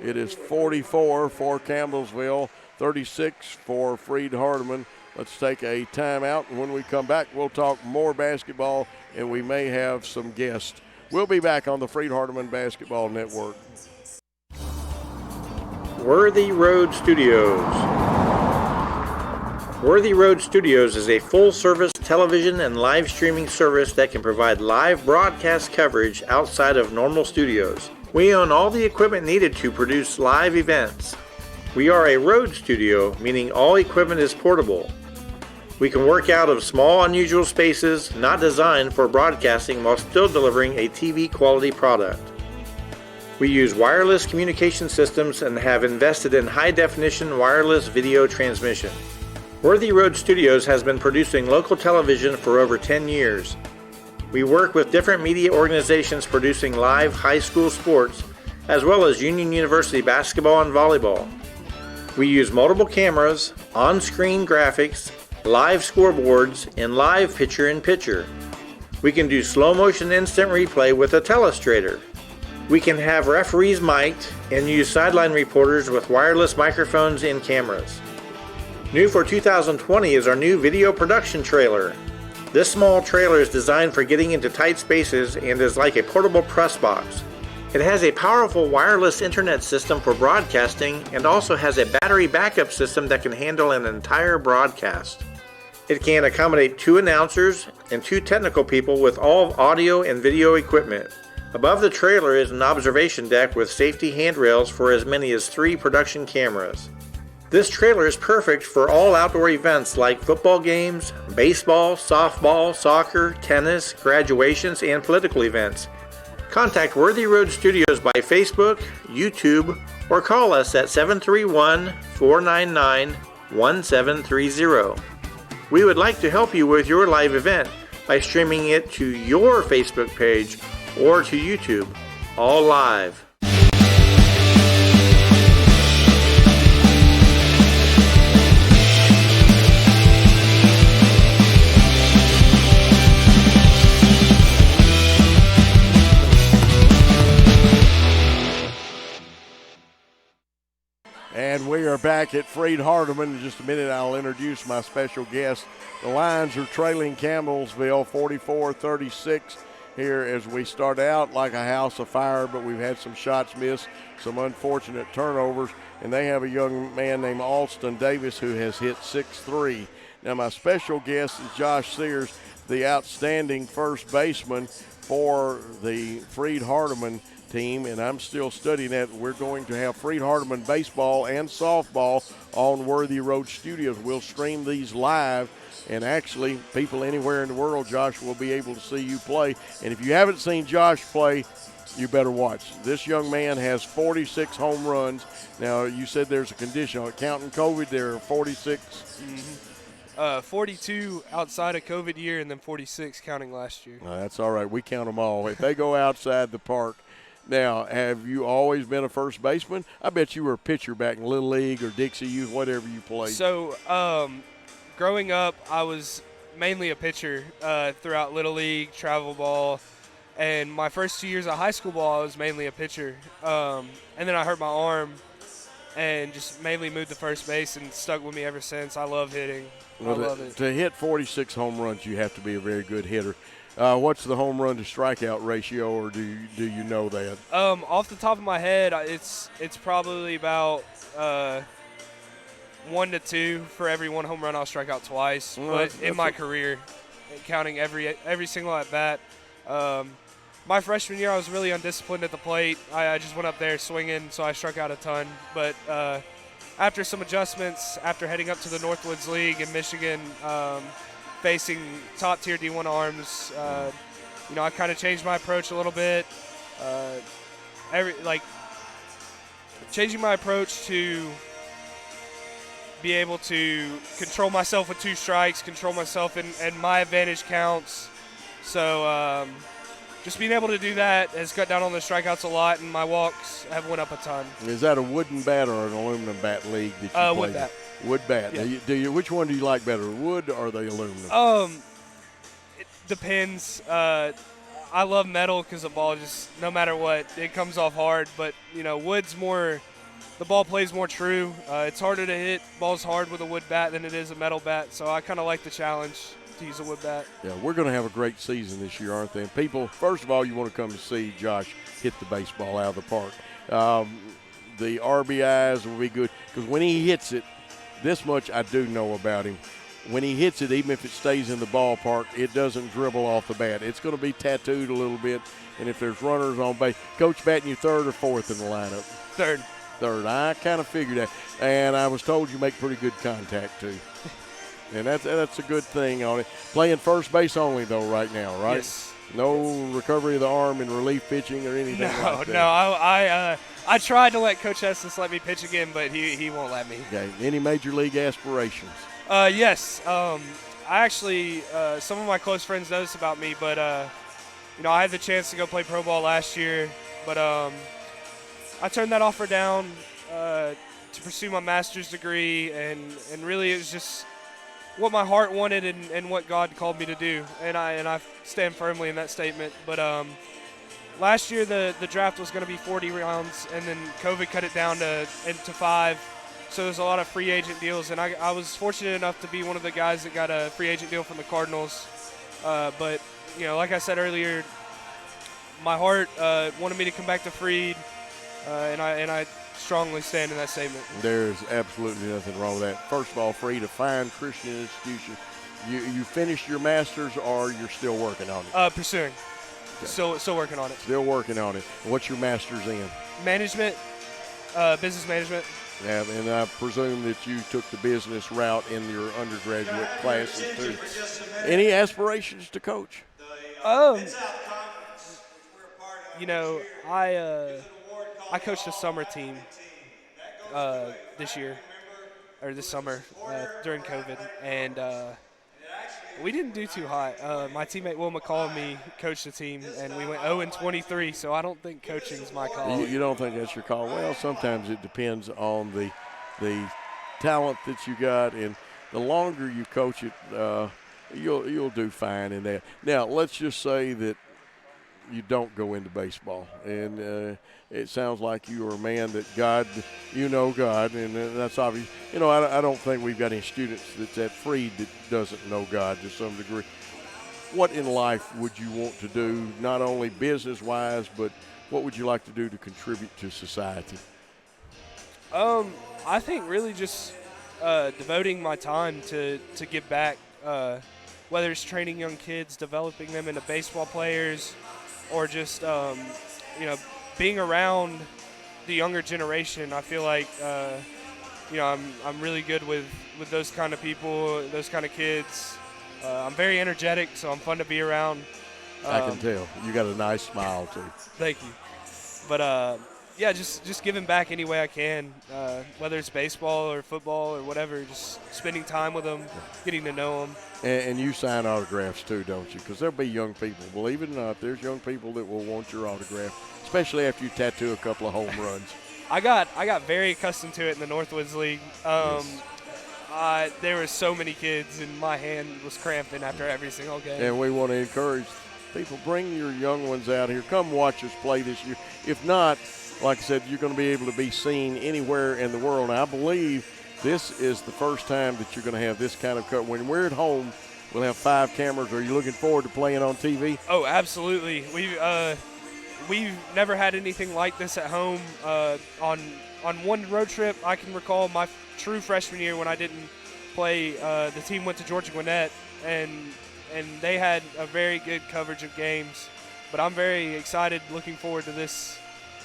it is 44 for Campbellsville, 36 for Freed-Hardeman. Let's take a timeout, and when we come back, we'll talk more basketball, and we may have some guests. We'll be back on the Freed-Hardeman Basketball Network. Worthy Road Studios. Worthy Road Studios is a full-service television and live streaming service that can provide live broadcast coverage outside of normal studios. We own all the equipment needed to produce live events. We are a road studio, meaning all equipment is portable. We can work out of small, unusual spaces not designed for broadcasting while still delivering a TV quality product. We use wireless communication systems and have invested in high-definition wireless video transmission. Worthy Road Studios has been producing local television for over 10 years. We work with different media organizations producing live high school sports, as well as Union University basketball and volleyball. We use multiple cameras, on-screen graphics, live scoreboards, and live picture-in-picture. We can do slow-motion instant replay with a telestrator. We can have referees mic'd and use sideline reporters with wireless microphones and cameras. New for 2020 is our new video production trailer. This small trailer is designed for getting into tight spaces and is like a portable press box. It has a powerful wireless internet system for broadcasting and also has a battery backup system that can handle an entire broadcast. It can accommodate 2 announcers and 2 technical people with all audio and video equipment. Above the trailer is an observation deck with safety handrails for as many as 3 production cameras. This trailer is perfect for all outdoor events like football games, baseball, softball, soccer, tennis, graduations, and political events. Contact Worthy Road Studios by Facebook, YouTube, or call us at 731-499-1730. We would like to help you with your live event by streaming it to your Facebook page or to YouTube, all live. And we are back at Freed-Hardeman. In just a minute, I'll introduce my special guest. The Lions are trailing Campbellsville 44-36 here as we start out like a house afire, but we've had some shots missed, some unfortunate turnovers, and they have a young man named Alston Davis who has hit 6-3. Now, my special guest is Josh Sears, the outstanding first baseman for the Freed-Hardeman team, and I'm still studying that. We're going to have Freed-Hardeman baseball and softball on Worthy Road Studios. We'll stream these live, and actually people anywhere in the world, Josh, will be able to see you play. And if you haven't seen Josh play, you better watch. This young man has 46 home runs. Now, you said there's a condition on it. Counting COVID, there are 46. 42 outside of COVID year, and then 46 counting last year. That's all right. We count them all. If they go outside the park. Now, have you always been a first baseman? I bet you were a pitcher back in Little League or Dixie Youth, whatever you played. So, growing up, I was mainly a pitcher throughout Little League, travel ball, and my first 2 years of high school ball, I was mainly a pitcher. And then I hurt my arm and just mainly moved to first base and stuck with me ever since. I love hitting. Well, I love it. To hit 46 home runs, you have to be a very good hitter. What's the home run to strikeout ratio, or do you know that? Off the top of my head, it's probably about 1 to 2 for every 1 home run. I'll strike out twice. Well, but in my career, counting every single at bat, my freshman year I was really undisciplined at the plate. I just went up there swinging, so I struck out a ton. But after some adjustments, after heading up to the Northwoods League in Michigan, facing top-tier D1 arms, I kind of changed my approach a little bit. Changing my approach to be able to control myself with 2 strikes, control myself in my advantage counts. So just being able to do that has cut down on the strikeouts a lot, and my walks have went up a ton. Is that a wooden bat or an aluminum bat league that you play? Wood bat. Wood bat. Yeah. Which one do you like better, wood or the aluminum? It depends. I love metal because the ball just, no matter what, it comes off hard. But, wood's more, the ball plays more true. It's harder to hit balls hard with a wood bat than it is a metal bat. So I kind of like the challenge to use a wood bat. Yeah, we're going to have a great season this year, aren't they? And people, first of all, you want to come to see Josh hit the baseball out of the park. The RBIs will be good because when he hits it, this much I do know about him. When he hits it, even if it stays in the ballpark, it doesn't dribble off the bat. It's going to be tattooed a little bit, and if there's runners on base, Coach batting you third or fourth in the lineup? Third. I kind of figured that, and I was told you make pretty good contact too, and that's a good thing on it. Playing first base only though right now, right? Yes. No recovery of the arm and relief pitching or anything like that. No. I tried to let Coach Estes let me pitch again, but he won't let me. Okay. Any major league aspirations? Yes. I actually, some of my close friends know this about me, but I had the chance to go play pro ball last year, but I turned that offer down to pursue my master's degree, and really it was just what my heart wanted and what God called me to do, and I stand firmly in that statement. But last year the draft was going to be 40 rounds, and then COVID cut it down to 5. So there's a lot of free agent deals, and I was fortunate enough to be one of the guys that got a free agent deal from the Cardinals. But like I said earlier, my heart wanted me to come back to Freed, and I strongly stand in that statement. There's absolutely nothing wrong with that. First of all, Freed, a fine Christian institution. You finished your master's, or you're still working on it? Pursuing. Okay. Still working on it. Still working on it. What's your master's in? Management, business management. Yeah, and I presume that you took the business route in your undergraduate classes too. Any aspirations to coach? I coached a summer team this summer during COVID, and we didn't do too hot. My teammate Will McCall and me coached the team, and we went 0-23. So I don't think coaching is my call. You don't think that's your call? Well, sometimes it depends on the talent that you got, and the longer you coach it, you'll do fine in that. Now, let's just say that you don't go into baseball, and it sounds like you are a man that God, God, and that's obvious. I don't think we've got any students that's at Freed that doesn't know God to some degree. What in life would you want to do, not only business-wise, but what would you like to do to contribute to society? I think really just devoting my time to give back, whether it's training young kids, developing them into baseball players, or just being around the younger generation. I feel like I'm really good with those kind of people, those kind of kids. I'm very energetic, so I'm fun to be around. I can tell. You got a nice smile too. Thank you. But just giving back any way I can, whether it's baseball or football or whatever, just spending time with them, getting to know them. And you sign autographs too, don't you? Because there'll be young people, believe it or not, there's young people that will want your autograph, especially after you tattoo a couple of home runs. I got very accustomed to it in the Northwoods League. There were so many kids, and my hand was cramping after every single game. And we want to encourage people, bring your young ones out here. Come watch us play this year. If not, like I said, you're going to be able to be seen anywhere in the world. And I believe this is the first time that you're going to have this kind of cut. When we're at home, we'll have 5 cameras. Are you looking forward to playing on TV? Oh, absolutely. We've never had anything like this at home. On one road trip, I can recall my true freshman year when I didn't play. The team went to Georgia Gwinnett, and they had a very good coverage of games. But I'm very excited, looking forward to this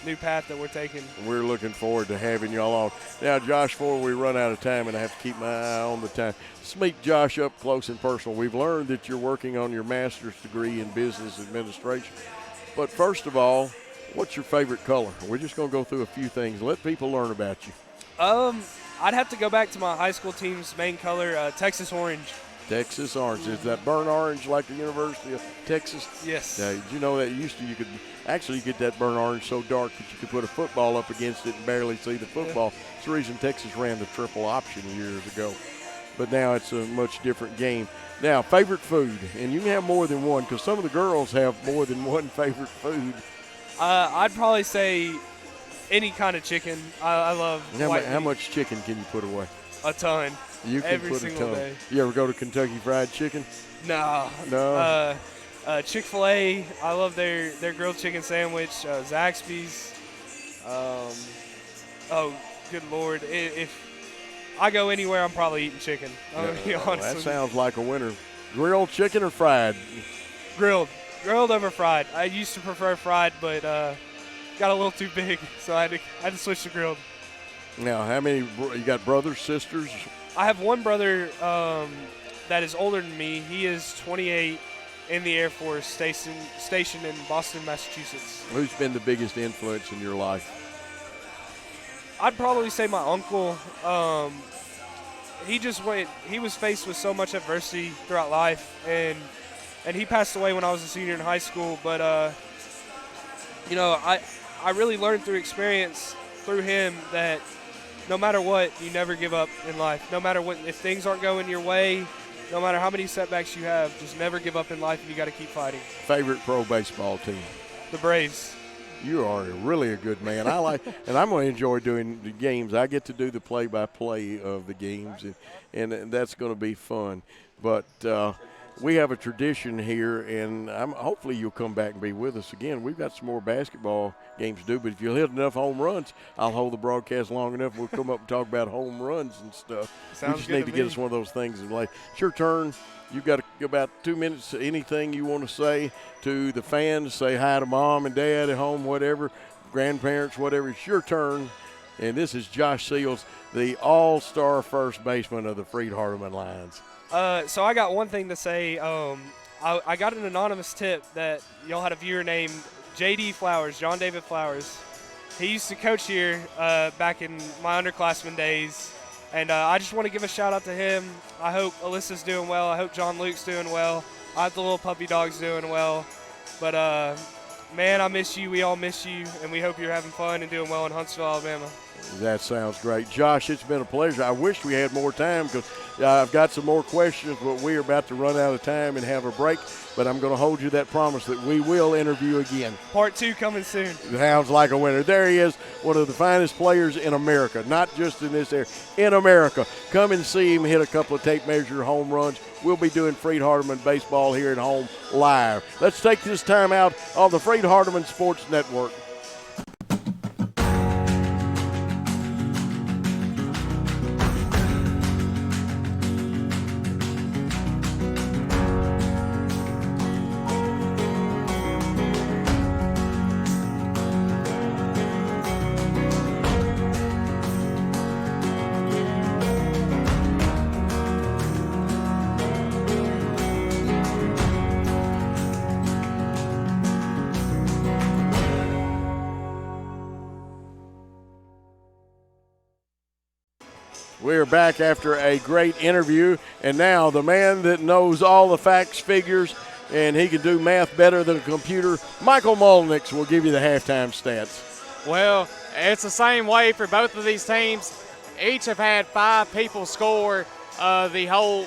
new path that we're taking. We're looking forward to having y'all on. Now, Josh, before we run out of time, and I have to keep my eye on the time, let's meet Josh up close and personal. We've learned that you're working on your master's degree in business administration. But first of all, what's your favorite color? We're just going to go through a few things. Let people learn about you. I'd have to go back to my high school team's main color, Texas orange. Texas orange. Is that burnt orange like the University of Texas? Yes. Did you know that you could actually get that burnt orange so dark that you could put a football up against it and barely see the football? It's the reason Texas ran the triple option years ago. But now it's a much different game. Now, favorite food, and you can have more than one because some of the girls have more than one favorite food. I'd probably say any kind of chicken. I love white How meat. much chicken can you put away? A ton. You can every put single a ton. day. You ever go to Kentucky Fried Chicken? No. Chick-fil-A, I love their grilled chicken sandwich. Zaxby's. Oh, good Lord. If I go anywhere, I'm probably eating chicken. I'm going to be honest. That sounds like a winner. Grilled chicken or fried? Grilled. Grilled over fried. I used to prefer fried, but got a little too big, so I had to switch to grilled. Now, how many, you got brothers, sisters? I have one brother that is older than me. He is 28 in the Air Force, stationed in Boston, Massachusetts. Who's been the biggest influence in your life? I'd probably say my uncle. he was faced with so much adversity throughout life, and he passed away when I was a senior in high school. But I really learned through experience through him that no matter what, you never give up in life. No matter what, if things aren't going your way, no matter how many setbacks you have, just never give up in life, and you got to keep fighting. Favorite pro baseball team? The Braves. You are really a good man. I like, and I'm going to enjoy doing the games. I get to do the play-by-play of the games, and that's going to be fun. But we have a tradition here, and hopefully you'll come back and be with us again. We've got some more basketball games to do, but if you'll hit enough home runs, I'll hold the broadcast long enough. We'll come up and talk about home runs and stuff. Sounds we just good need to get me. us one of those things in life. It's your turn. You've got about 2 minutes. Anything you want to say to the fans, say hi to mom and dad at home, whatever, grandparents, whatever. It's your turn. And this is Josh Seals, the all-star first baseman of the Freed-Hardeman Lions. So I got one thing to say. I got an anonymous tip that y'all had a viewer named J.D. Flowers, John David Flowers. He used to coach here back in my underclassmen days. And I just want to give a shout-out to him. I hope Alyssa's doing well. I hope John Luke's doing well. I hope the little puppy dog's doing well. But, man, I miss you. We all miss you. And we hope you're having fun and doing well in Huntsville, Alabama. That sounds great. Josh, it's been a pleasure. I wish we had more time because I've got some more questions, but we're about to run out of time and have a break. But I'm going to hold you that promise that we will interview again. Part 2 coming soon. Sounds like a winner. There he is, one of the finest players in America, not just in this area, in America. Come and see him hit a couple of tape measure home runs. We'll be doing Freed-Hardeman baseball here at home live. Let's take this time out on the Freed-Hardeman Sports Network. We're back after a great interview, and now the man that knows all the facts, figures, and he can do math better than a computer, Michael Molnix will give you the halftime stats. Well, it's the same way for both of these teams. Each have had 5 people score the whole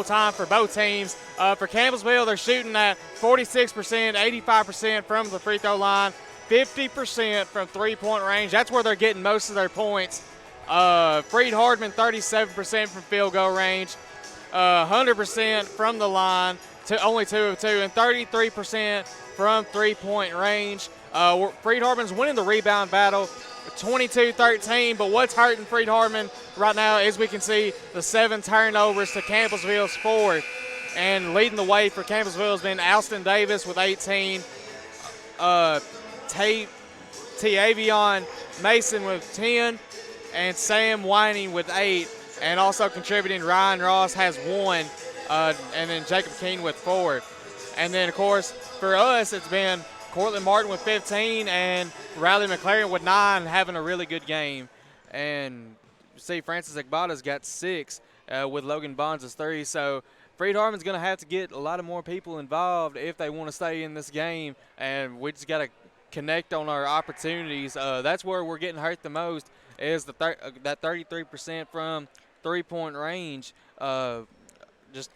time for both teams. For Campbellsville, they're shooting at 46%, 85% from the free throw line, 50% from three-point range. That's where they're getting most of their points. Freed-Hardeman, 37% from field goal range, 100% from the line, to only 2 of 2, and 33% from three-point range. Freed-Hardeman's winning the rebound battle, 22-13, but what's hurting Freed-Hardeman right now is we can see the 7 turnovers to Campbellsville's 4. And leading the way for Campbellsville has been Alston Davis with 18, Tavion Mason with 10, and Sam Whining with 8, and also contributing Ryan Ross has 1, and then Jacob Keene with 4. And then, of course, for us, it's been Cortland Martin with 15 and Riley McLaren with 9, having a really good game. And you see Francis Agbada's got 6 with Logan Bonds' 3. So Freed-Hardeman's going to have to get a lot of more people involved if they want to stay in this game, and we just got to connect on our opportunities. That's where we're getting hurt the most, is that 33% from three-point range. Just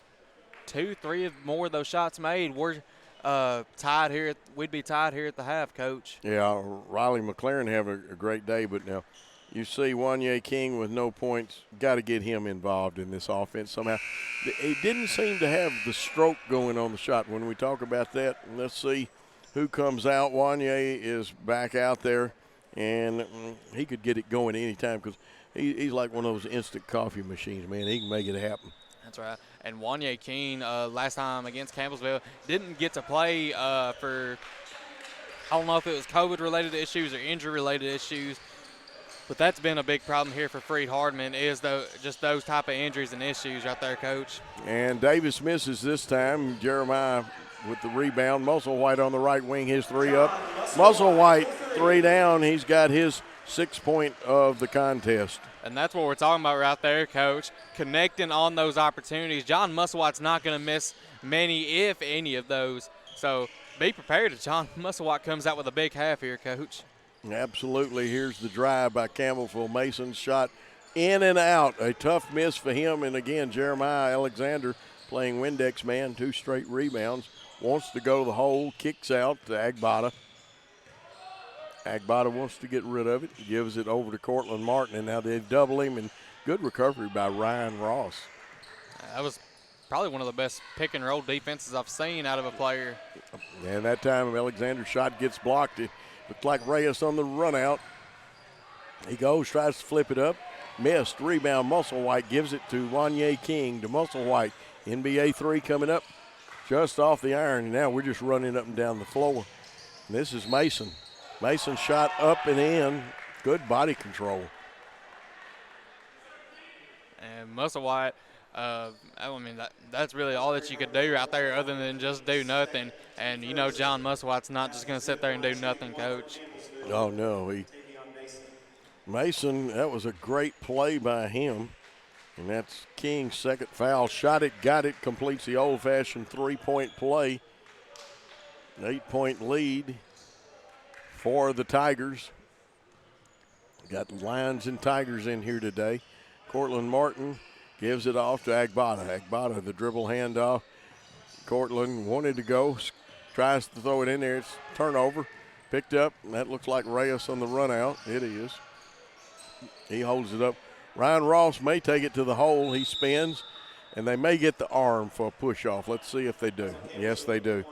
2-3 more of those shots made. We're tied here. We'd be tied here at the half, Coach. Yeah, Riley McLaren have a great day, but now you see Wanye King with no points. Got to get him involved in this offense somehow. He didn't seem to have the stroke going on the shot. When we talk about that, let's see who comes out. Wanye is back out there, and he could get it going anytime because he's like one of those instant coffee machines, man. He can make it happen. That's right. And Wanye Keene, last time against Campbellsville, didn't get to play for, I don't know if it was COVID-related issues or injury-related issues, but that's been a big problem here for Freed-Hardeman, is just those type of injuries and issues right there, Coach. And Davis misses this time. Jeremiah with the rebound. Musselwhite on the right wing, his 3 up. Musselwhite 3 down. He's got his 6th point of the contest. And that's what we're talking about right there, Coach. Connecting on those opportunities. John Musselwhite's not going to miss many, if any, of those. So be prepared if John Musselwhite comes out with a big half here, Coach. Absolutely. Here's the drive by Campbellsville. Mason's shot in and out. A tough miss for him. And again, Jeremiah Alexander playing Windex man, 2 straight rebounds. Wants to go to the hole, kicks out to Agbada. Agbada wants to get rid of it, gives it over to Cortland Martin, and now they double him, and good recovery by Ryan Ross. That was probably one of the best pick-and-roll defenses I've seen out of a player. And that time Alexander's shot gets blocked. It looked like Reyes on the run out. He goes, tries to flip it up, missed. Rebound, Musselwhite gives it to Wanye King to Musselwhite. NBA 3 coming up just off the iron, and now we're just running up and down the floor. And this is Mason. Mason shot up and in. Good body control. And Musselwhite, I mean, that's really all that you could do out there other than just do nothing. And, you know, John Musselwhite's not just going to sit there and do nothing, Coach. Oh, no. Mason, that was a great play by him. And that's King's second foul. Shot it, got it, completes the old-fashioned three-point play. An 8-point lead for the Tigers. Got Lions and Tigers in here today. Cortland Martin gives it off to Agbada. Agbada, the dribble handoff. Cortland wanted to go, tries to throw it in there. It's turnover. Picked up. That looks like Reyes on the run out. It is. He holds it up. Ryan Ross may take it to the hole. He spins, and they may get the arm for a push-off. Let's see if they do. Yes, they do.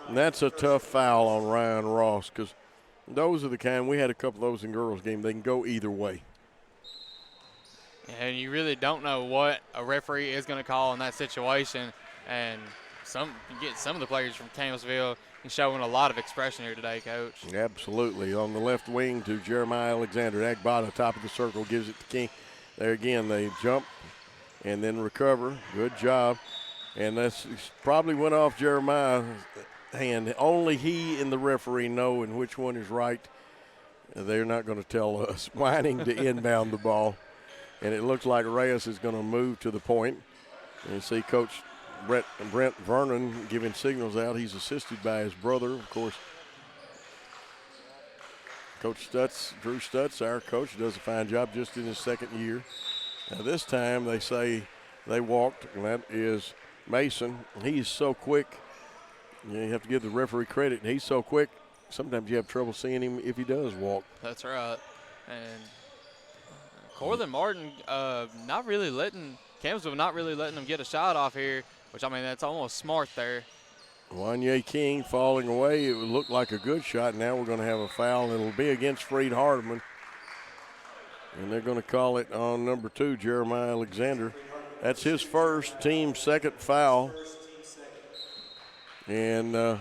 And that's a tough foul on Ryan Ross because those are the kind, we had a couple of those in girls' game. They can go either way. And you really don't know what a referee is going to call in that situation. And you get some of the players from Campbellsville showing a lot of expression here today, Coach. Absolutely. On the left wing to Jeremiah Alexander. Agbada, top of the circle, gives it to King. There again, they jump and then recover. Good job. And that's probably went off Jeremiah's hand. Only he and the referee know and which one is right. They're not going to tell us. Whining to inbound the ball. And it looks like Reyes is going to move to the point. And you see Coach Brent Vernon giving signals out. He's assisted by his brother, of course. Coach Stutz, Drew Stutz, our coach, does a fine job just in his second year. Now this time they say they walked, and that is Mason. He's so quick. You have to give the referee credit. He's so quick, sometimes you have trouble seeing him if he does walk. That's right. And Cortland Martin Campbellsville not really letting them get a shot off here, which, I mean, that's almost smart there. Wanye King falling away. It would look like a good shot. Now we're going to have a foul, and it'll be against Freed-Hardeman. And they're going to call it on number 2, Jeremiah Alexander. That's his first, team second foul. And,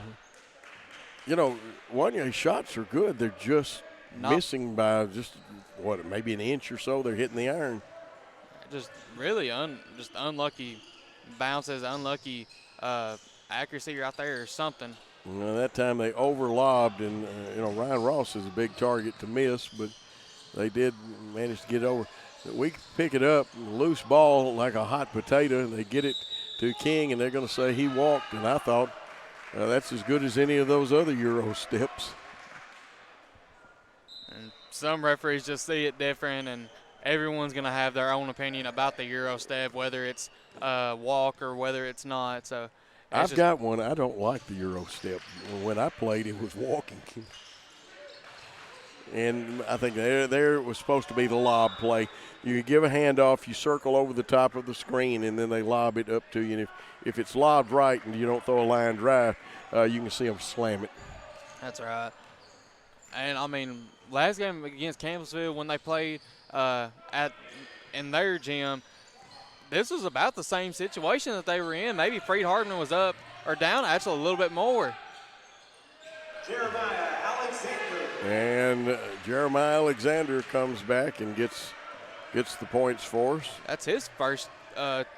Wanye's shots are good. They're just missing by maybe an inch or so. They're hitting the iron. Just really unlucky bounces, unlucky accuracy right there or something. That time they over-lobbed, and, Ryan Ross is a big target to miss, but they did manage to get over. We pick it up, loose ball like a hot potato, and they get it to King, and they're going to say he walked, and I thought that's as good as any of those other Euro steps. And some referees just see it different, and everyone's going to have their own opinion about the Euro step, whether it's walk or whether it's not. So I've got one. I don't like the Euro step. When I played, it was walking. And I think there it was supposed to be the lob play. You give a handoff, you circle over the top of the screen, and then they lob it up to you. And if it's lobbed right and you don't throw a line drive, you can see them slam it. That's right. And, I mean, last game against Campbellsville when they played in their gym, this was about the same situation that they were in. Maybe Freed-Hardeman was up or down actually a little bit more. Jeremiah Alexander. And Jeremiah Alexander comes back and gets the points for us. That's his first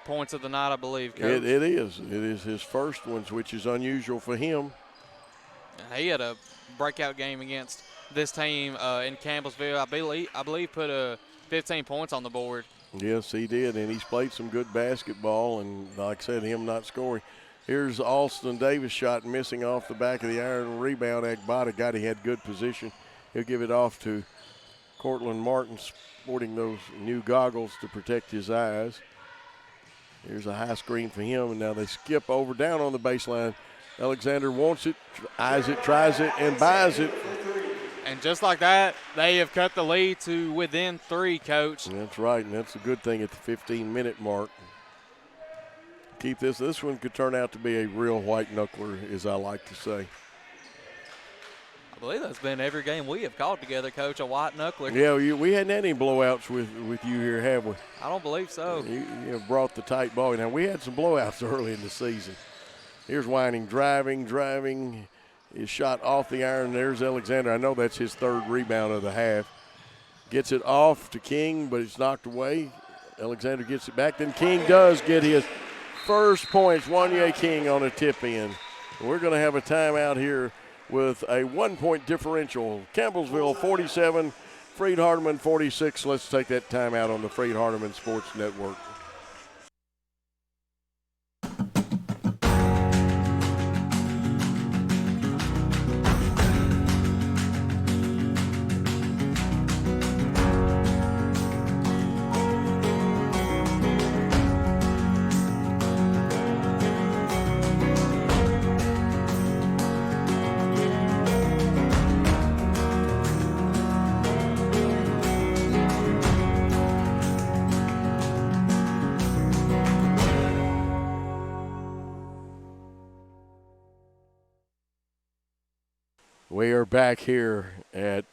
points of the night, I believe, Coach. It is. It is his first ones, which is unusual for him. He had a breakout game against this team in Campbellsville. I believe put a 15 points on the board. Yes, he did, and he's played some good basketball, and like I said, him not scoring. Here's Alston Davis shot missing off the back of the iron. Rebound, Agbata got, he had good position. He'll give it off to Cortland Martin, sporting those new goggles to protect his eyes. Here's a high screen for him, and now they skip over down on the baseline. Alexander wants it, eyes it, tries it, and buys it. And just like that, they have cut the lead to within 3, Coach. That's right, and that's a good thing at the 15-minute mark. Keep this. This one could turn out to be a real white knuckler, as I like to say. I believe that's been every game we have called together, Coach, a white knuckler. Yeah, we hadn't had any blowouts with you here, have we? I don't believe so. You have brought the tight ball. Now, we had some blowouts early in the season. Here's Whining driving. His shot off the iron. There's Alexander. I know that's his 3rd rebound of the half. Gets it off to King, but it's knocked away. Alexander gets it back. Then King does get his first points. Wanye King on a tip in. We're going to have a timeout here with a 1-point differential. Campbellsville 47, Freed-Hardeman 46. Let's take that timeout on the Freed-Hardeman Sports Network. We are back here at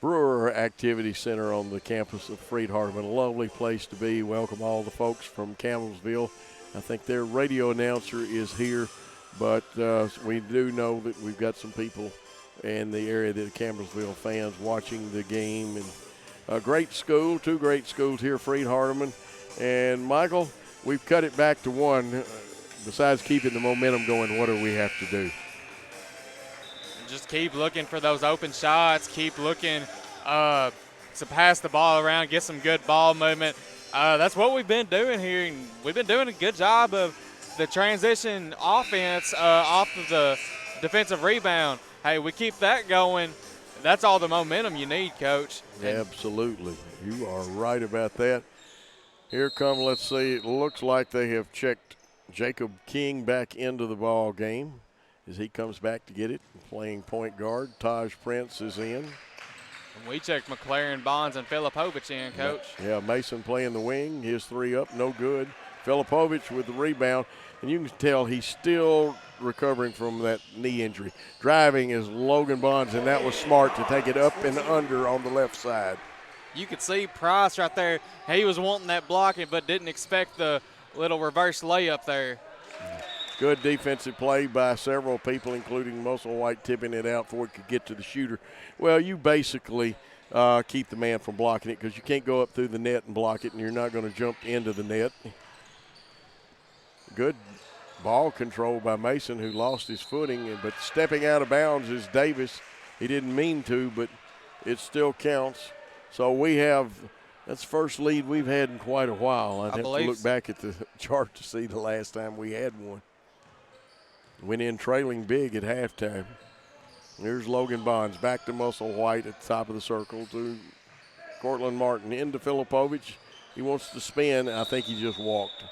Brewer Activity Center on the campus of Freed-Hardeman. A lovely place to be. Welcome all the folks from Campbellsville. I think their radio announcer is here, but we do know that we've got some people in the area that are Campbellsville fans watching the game. And a great school, 2 great schools here, Freed-Hardeman. And, Michael, we've cut it back to 1. Besides keeping the momentum going, what do we have to do? Just keep looking for those open shots. Keep looking to pass the ball around, get some good ball movement. That's what we've been doing here. And we've been doing a good job of the transition offense off of the defensive rebound. Hey, we keep that going. That's all the momentum you need, Coach. Absolutely. You are right about that. Here come, let's see, it looks like they have checked Jacob King back into the ball game as he comes back to get it, playing point guard. Taj Prince is in. And we checked McLaren, Bonds, and Filipovich in, Coach. Yeah, Mason playing the wing. His 3 up, no good. Filipovich with the rebound. And you can tell he's still recovering from that knee injury. Driving is Logan Bonds, and that was smart to take it up and under on the left side. You could see Price right there. He was wanting that blocking, but didn't expect the little reverse layup there. Good defensive play by several people, including Musselwhite tipping it out before it could get to the shooter. Well, you basically keep the man from blocking it because you can't go up through the net and block it, and you're not going to jump into the net. Good ball control by Mason, who lost his footing, but stepping out of bounds is Davis. He didn't mean to, but it still counts. So we have – that's the first lead we've had in quite a while. I'd have to look back at the chart to see the last time we had one. Went in trailing big at halftime. There's Logan Bonds back to Musselwhite at the top of the circle to Cortland Martin into Filipovich. He wants to spin. I think he just walked.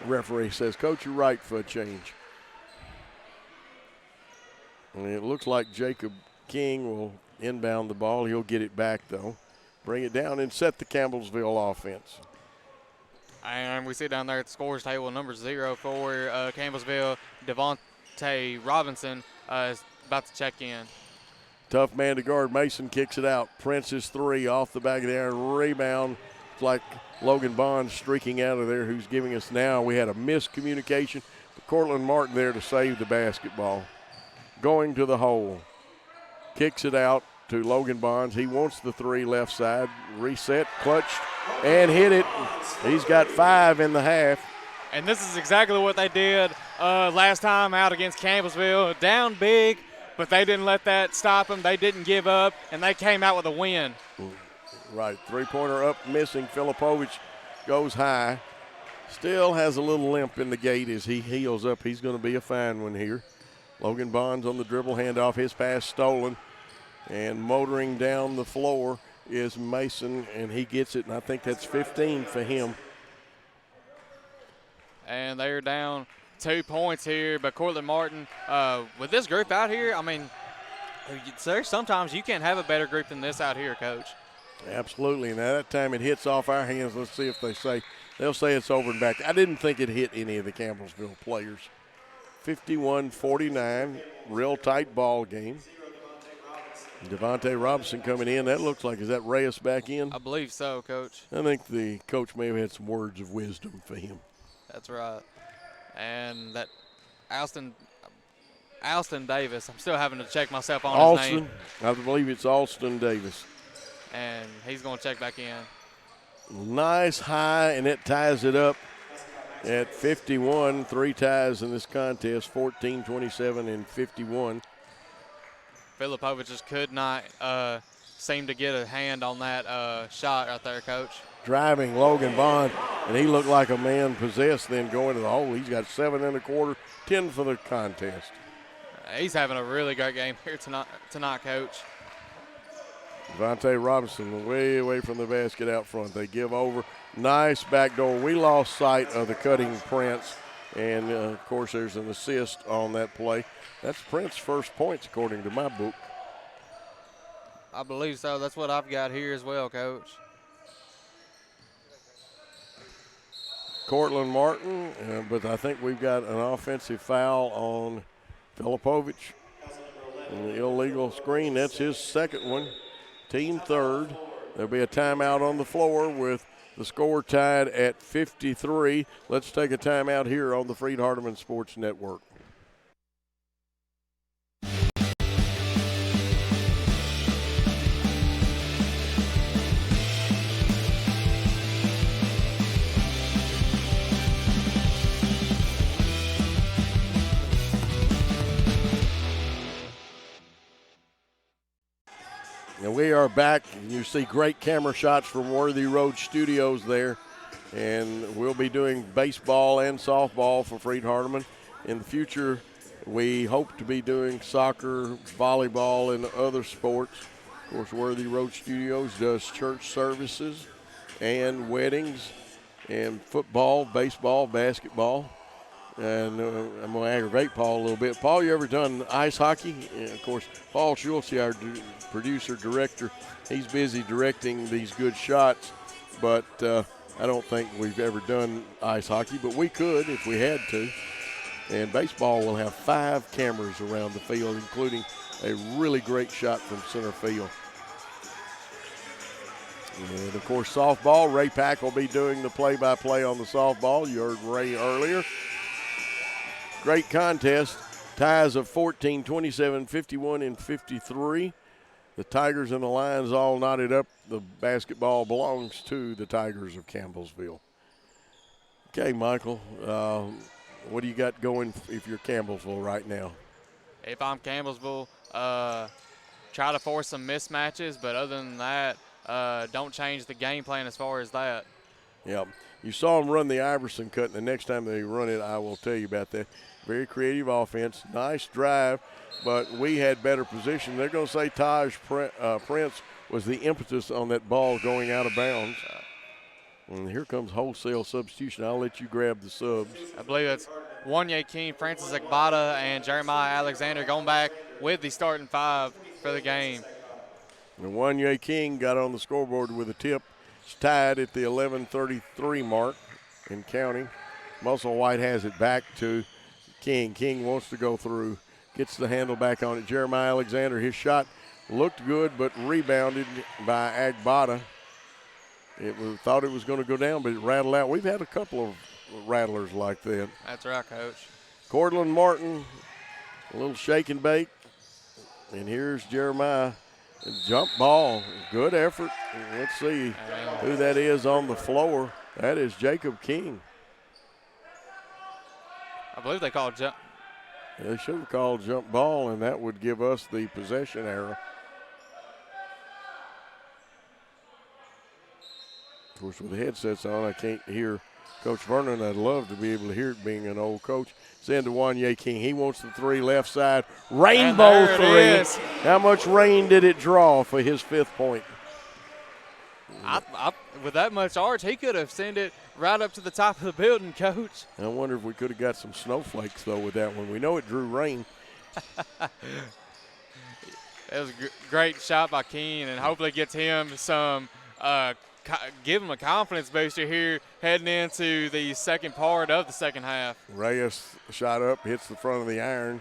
Referee says, Coach, you're right for a change. And it looks like Jacob King will inbound the ball. He'll get it back, though. Bring it down and set the Campbellsville offense. And we see down there at the scores table, number 0 for Campbellsville, Devontae Robinson is about to check in. Tough man to guard. Mason kicks it out. Prince's 3 off the back of the iron. Rebound. It's like Logan Bonds streaking out of there, who's giving us now. We had a miscommunication, but Cortland Martin there to save the basketball. Going to the hole. Kicks it out to Logan Bonds. He wants the 3 left side. Reset, clutched, and hit it. He's got 5 in the half. And this is exactly what they did last time out against Campbellsville. Down big, but they didn't let that stop them. They didn't give up, and they came out with a win. Right, three-pointer up, missing. Filipovich goes high. Still has a little limp in the gait as he heals up. He's going to be a fine one here. Logan Bonds on the dribble, handoff, his pass stolen. And motoring down the floor is Mason, and he gets it, and I think that's 15 for him. And they're down 2 points here, but Cortland Martin, with this group out here, I mean, sometimes you can't have a better group than this out here, Coach. Absolutely, and at that time it hits off our hands. Let's see if they say. They'll say it's over and back. I didn't think it hit any of the Campbellsville players. 51-49, real tight ball game. Devontae Robinson coming in. That looks like, is that Reyes back in? I believe so, Coach. I think the coach may have had some words of wisdom for him. That's right. And that Alston Davis, I'm still having to check myself on his name. I believe it's Alston Davis. And he's going to check back in. Nice high, and it ties it up at 51. 3 ties in this contest, 14, 27, and 51. Filipovich just could not seem to get a hand on that shot right there, Coach. Driving Logan Bond, and he looked like a man possessed then going to the hole. He's got 7 1/4, 10 for the contest. He's having a really great game here tonight, Coach. Devontae Robinson way away from the basket out front. They give over. Nice backdoor. We lost sight of the cutting Prince, and, of course, there's an assist on that play. That's Prince's first points, according to my book. I believe so. That's what I've got here as well, Coach. Cortland Martin, but I think we've got an offensive foul on Filipovich. An illegal screen. That's his second one. Team third. There'll be a timeout on the floor with the score tied at 53. Let's take a timeout here on the Freed-Hardeman Sports Network. And we are back, and you see great camera shots from Worthy Road Studios there. And we'll be doing baseball and softball for Freed-Hardeman. In the future, we hope to be doing soccer, volleyball, and other sports. Of course, Worthy Road Studios does church services and weddings and football, baseball, basketball. And I'm going to aggravate Paul a little bit. Paul, you ever done ice hockey? And of course, Paul Schultze, our producer, director, he's busy directing these good shots. But I don't think we've ever done ice hockey, but we could if we had to. And baseball will have 5 cameras around the field, including a really great shot from center field. And, of course, softball, Ray Pack will be doing the play-by-play on the softball. You heard Ray earlier. Great contest. Ties of 14, 27, 51, and 53. The Tigers and the Lions all knotted up. The basketball belongs to the Tigers of Campbellsville. Okay, Michael, what do you got going if you're Campbellsville right now? If I'm Campbellsville, try to force some mismatches, but other than that, don't change the game plan as far as that. Yeah. You saw them run the Iverson cut, and the next time they run it, I will tell you about that. Very creative offense, nice drive, but we had better position. They're going to say Taj Prince was the impetus on that ball going out of bounds. And here comes wholesale substitution. I'll let you grab the subs. I believe it's 21JAN King, Francis Akbata, and Jeremiah Alexander going back with the starting 5 for the game. And 21JAN King got on the scoreboard with a tip. It's tied at the 11:33 mark and counting. Musselwhite has it back to King. King wants to go through, gets the handle back on it. Jeremiah Alexander, his shot looked good, but rebounded by Agbata. Thought it was going to go down, but it rattled out. We've had a couple of rattlers like that. That's right, Coach. Cortland Martin, a little shake and bake. And here's Jeremiah. Jump ball, good effort. Let's see who that is on the floor. That is Jacob King. I believe they called jump. They should have called jump ball, and that would give us the possession arrow. Of course, with the headsets on, I can't hear Coach Vernon. I'd love to be able to hear it being an old coach. Send to Wanye King. He wants the three left side. Rainbow three. How much rain did it draw for his 5th point? With that much arch, he could have sent it right up to the top of the building, Coach. I wonder if we could have got some snowflakes, though, with that one. We know it drew rain. It was a great shot by King, and hopefully gets him some give him a confidence booster here heading into the second part of the second half. Reyes shot up, hits the front of the iron.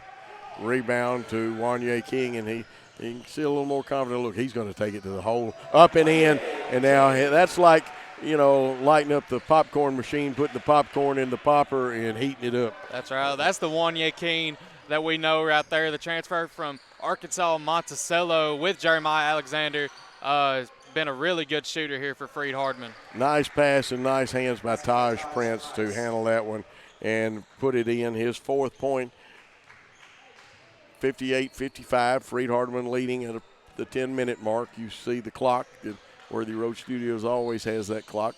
Rebound to Wanye King, and he can see a little more confident. Look, he's going to take it to the hole, up and in. And now that's like, lighting up the popcorn machine, putting the popcorn in the popper and heating it up. That's right. That's the Wanye King that we know right there. The transfer from Arkansas Monticello with Jeremiah Alexander. Has been a really good shooter here for Freed-Hardeman. Nice pass and nice hands by Taj Prince to handle that one and put it in. His 4th point. 58-55, Freed-Hardeman leading at the 10-minute mark. You see the clock. Worthy Road Studios always has that clock.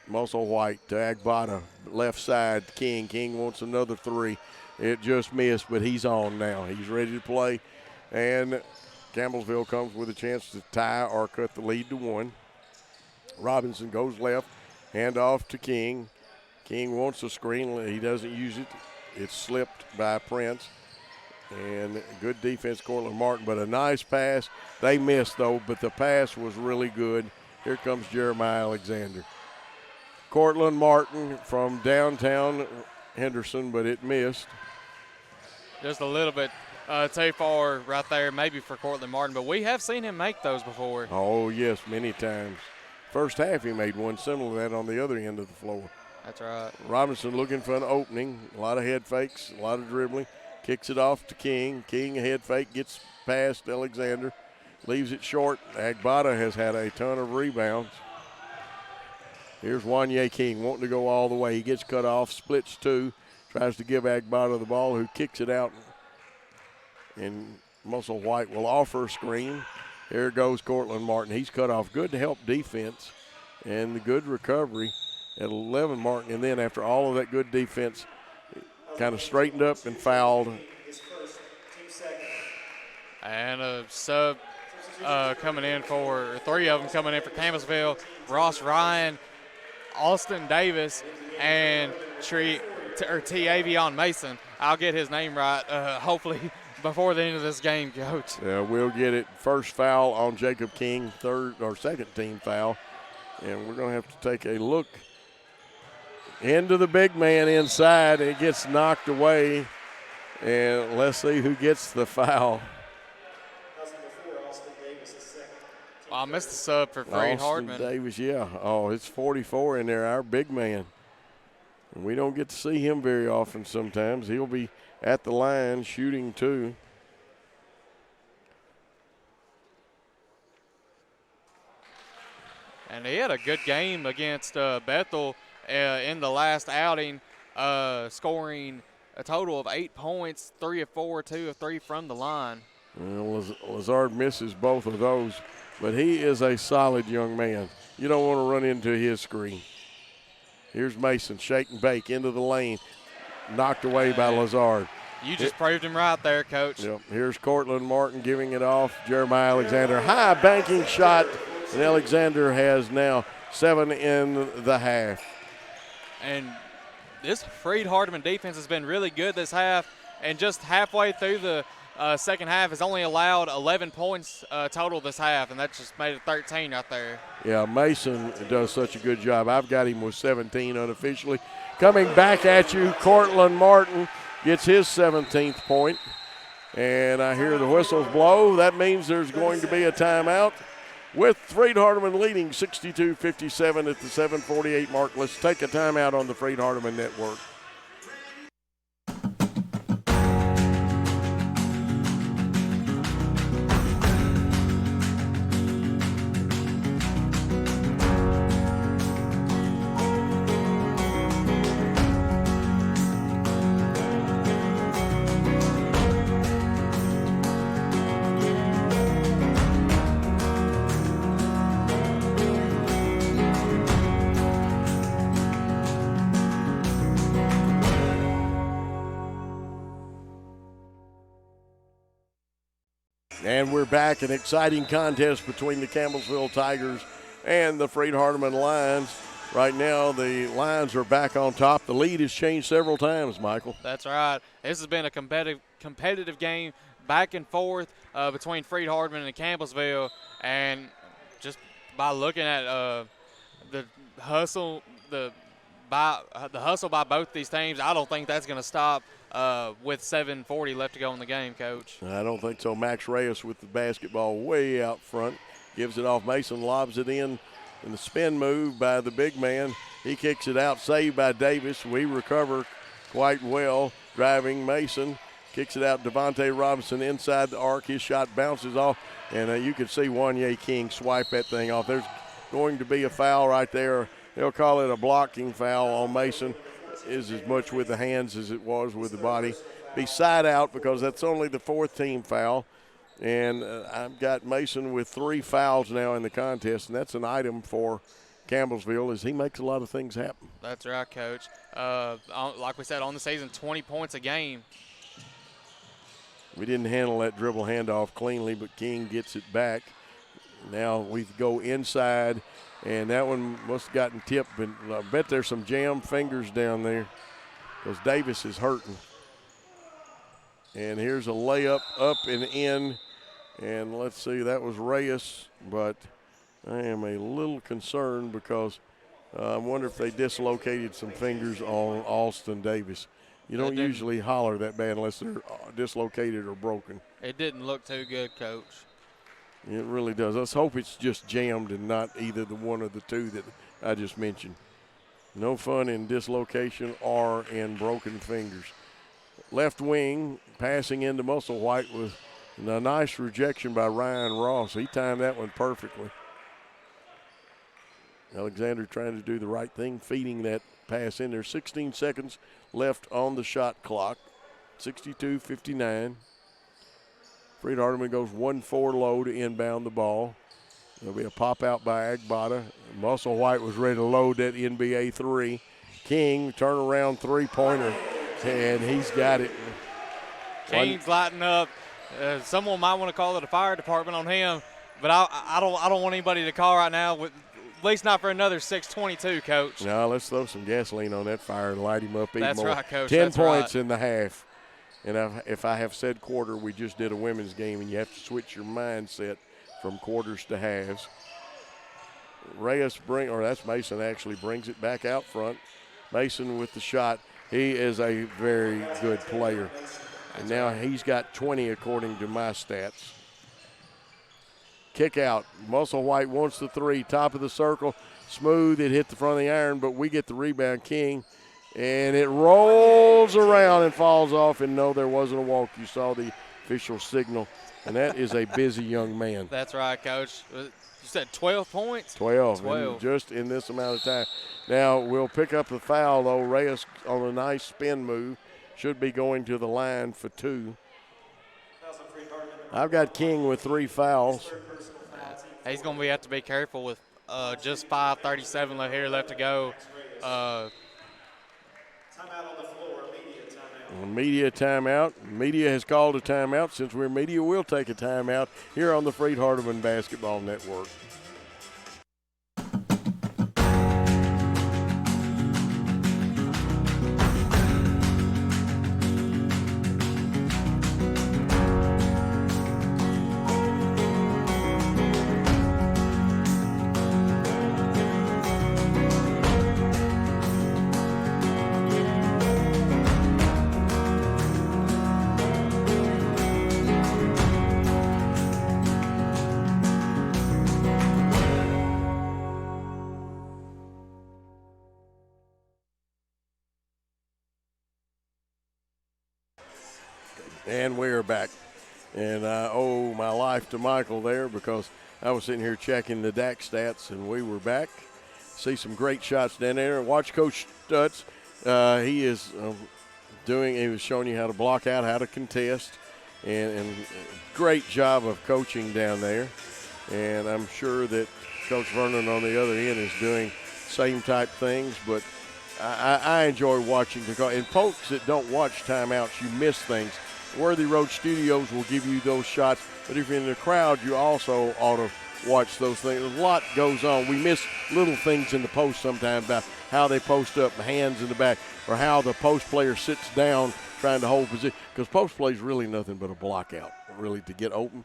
Muscle White to Agbata, left side, King. King wants another three. It just missed, but he's on now. He's ready to play. And Campbellsville comes with a chance to tie or cut the lead to 1. Robinson goes left, hand off to King. King wants a screen. He doesn't use it. It's slipped by Prince. And good defense, Cortland Martin, but a nice pass. They missed, though, but the pass was really good. Here comes Jeremiah Alexander. Cortland Martin from downtown Henderson, but it missed. Just a little bit too far right there, maybe for Cortland Martin, but we have seen him make those before. Oh, yes, many times. First half, he made one similar to that on the other end of the floor. That's right. Robinson looking for an opening. A lot of head fakes, a lot of dribbling. Kicks it off to King. King, a head fake, gets past Alexander. Leaves it short. Agbata has had a ton of rebounds. Here's Wanye King wanting to go all the way. He gets cut off, splits 2. Tries to give Agbata the ball, who kicks it out. And Muscle White will offer a screen. Here goes Cortland Martin. He's cut off. Good help defense and the good recovery at 11 Martin. And then after all of that good defense, kind of straightened up and fouled. And a sub coming in for, 3 of them coming in for Campbellsville. Ross Ryan, Austin Davis, and T.Avion Mason. I'll get his name right, hopefully, before the end of this game, Coach. Yeah, we'll get it. First foul on Jacob King, second team foul. And we're going to have to take a look into the big man inside. It gets knocked away. And let's see who gets the foul. Well, I missed the sub for Freed-Hardeman. Austin Davis, yeah. Oh, it's 44 in there, our big man. And we don't get to see him very often sometimes. He'll be at the line shooting 2. And he had a good game against Bethel in the last outing, scoring a total of 8 points, 3 of 4, 2 of 3 from the line. Well, Lazard misses both of those, but he is a solid young man. You don't want to run into his screen. Here's Mason, shake and bake into the lane, knocked away by Lazard. You just proved him right there, Coach. Yep. Here's Cortland Martin giving it off. Jeremiah Alexander, high banking shot, and Alexander has now 7 in the half. And this Freed-Hardeman defense has been really good this half, and just halfway through the second half has only allowed 11 points total this half, and that just made it 13 right there. Yeah, Mason does such a good job. I've got him with 17 unofficially. Coming back at you, Cortland Martin gets his 17th point. And I hear the whistles blow. That means there's going to be a timeout. With Freed-Hardeman leading 62-57 at the 7:48 mark. Let's take a timeout on the Freed-Hardeman Network. And we're back, an exciting contest between the Campbellsville Tigers and the Freed-Hardeman Lions. Right now, the Lions are back on top. The lead has changed several times, Michael. That's right. This has been a competitive game back and forth between Freed-Hardeman and Campbellsville. And just by looking at the hustle, by both these teams, I don't think that's going to stop with 7:40 left to go in the game, Coach. I don't think so. Max Reyes with the basketball way out front. Gives it off. Mason lobs it in the spin move by the big man. He kicks it out, saved by Davis. We recover quite well. Driving Mason. Kicks it out. Devontae Robinson inside the arc. His shot bounces off. And you can see 21JAN King swipe that thing off. There's going to be a foul right there. They'll call it a blocking foul on Mason. Is as much with the hands as it was with the body. Be side out because that's only the fourth team foul. And I've got Mason with 3 fouls now in the contest, and that's an item for Campbellsville as he makes a lot of things happen. That's right, Coach. Like we said, on the season, 20 points a game. We didn't handle that dribble handoff cleanly, but King gets it back. Now we go inside, and that one must have gotten tipped, but I bet there's some jammed fingers down there because Davis is hurting. And here's a layup up and in. And let's see, that was Reyes, but I am a little concerned because I wonder if they dislocated some fingers on Alston Davis. You don't usually holler that bad unless they're dislocated or broken. It didn't look too good, Coach. It really does. Let's hope it's just jammed and not either the one or the two that I just mentioned. No fun in dislocation or in broken fingers. Left wing, passing into Musselwhite with a nice rejection by Ryan Ross. He timed that one perfectly. Alexander trying to do the right thing, feeding that pass in there. 16 seconds left on the shot clock. 62-59. Freed-Hardeman goes 1-4 low to inbound the ball. There'll be a pop out by Agbata. Musselwhite was ready to load that NBA 3. King, turnaround three-pointer. And he's got it. King's lighting up. Someone might want to call it a fire department on him, but I don't want anybody to call right now, at least not for another 6:22, Coach. No, let's throw some gasoline on that fire and light him up even more. That's right, Coach. 10 points in the half. And if I have said quarter, we just did a women's game, and you have to switch your mindset from quarters to halves. Reyes that's Mason actually brings it back out front. Mason with the shot. He is a very good player. And now he's got 20 according to my stats. Kick out. Musselwhite wants the 3. Top of the circle. Smooth. It hit the front of the iron, but we get the rebound. King. And it rolls around and falls off. And no, there wasn't a walk. You saw the official signal. And that is a busy young man. That's right, Coach. You said 12 points? 12. Just in this amount of time. Now, we'll pick up the foul, though. Reyes on a nice spin move. Should be going to the line for 2. I've got King with 3 fouls. He's going to have to be careful with just 5:37 left to go. Timeout on the floor, media timeout. Media timeout. Media has called a timeout. Since we're media, we'll take a timeout here on the Freed-Hardeman Basketball Network. And we are back. And I owe my life to Michael there because I was sitting here checking the DAC stats, and we were back. See some great shots down there. Watch Coach Stutz. He is he was showing you how to block out, how to contest, and great job of coaching down there. And I'm sure that Coach Vernon on the other end is doing same type things, but I enjoy watching and folks that don't watch timeouts, you miss things. Worthy Road Studios will give you those shots. But if you're in the crowd, you also ought to watch those things. A lot goes on. We miss little things in the post sometimes about how they post up, hands in the back, or how the post player sits down trying to hold position. Because post play is really nothing but a block out, really, to get open.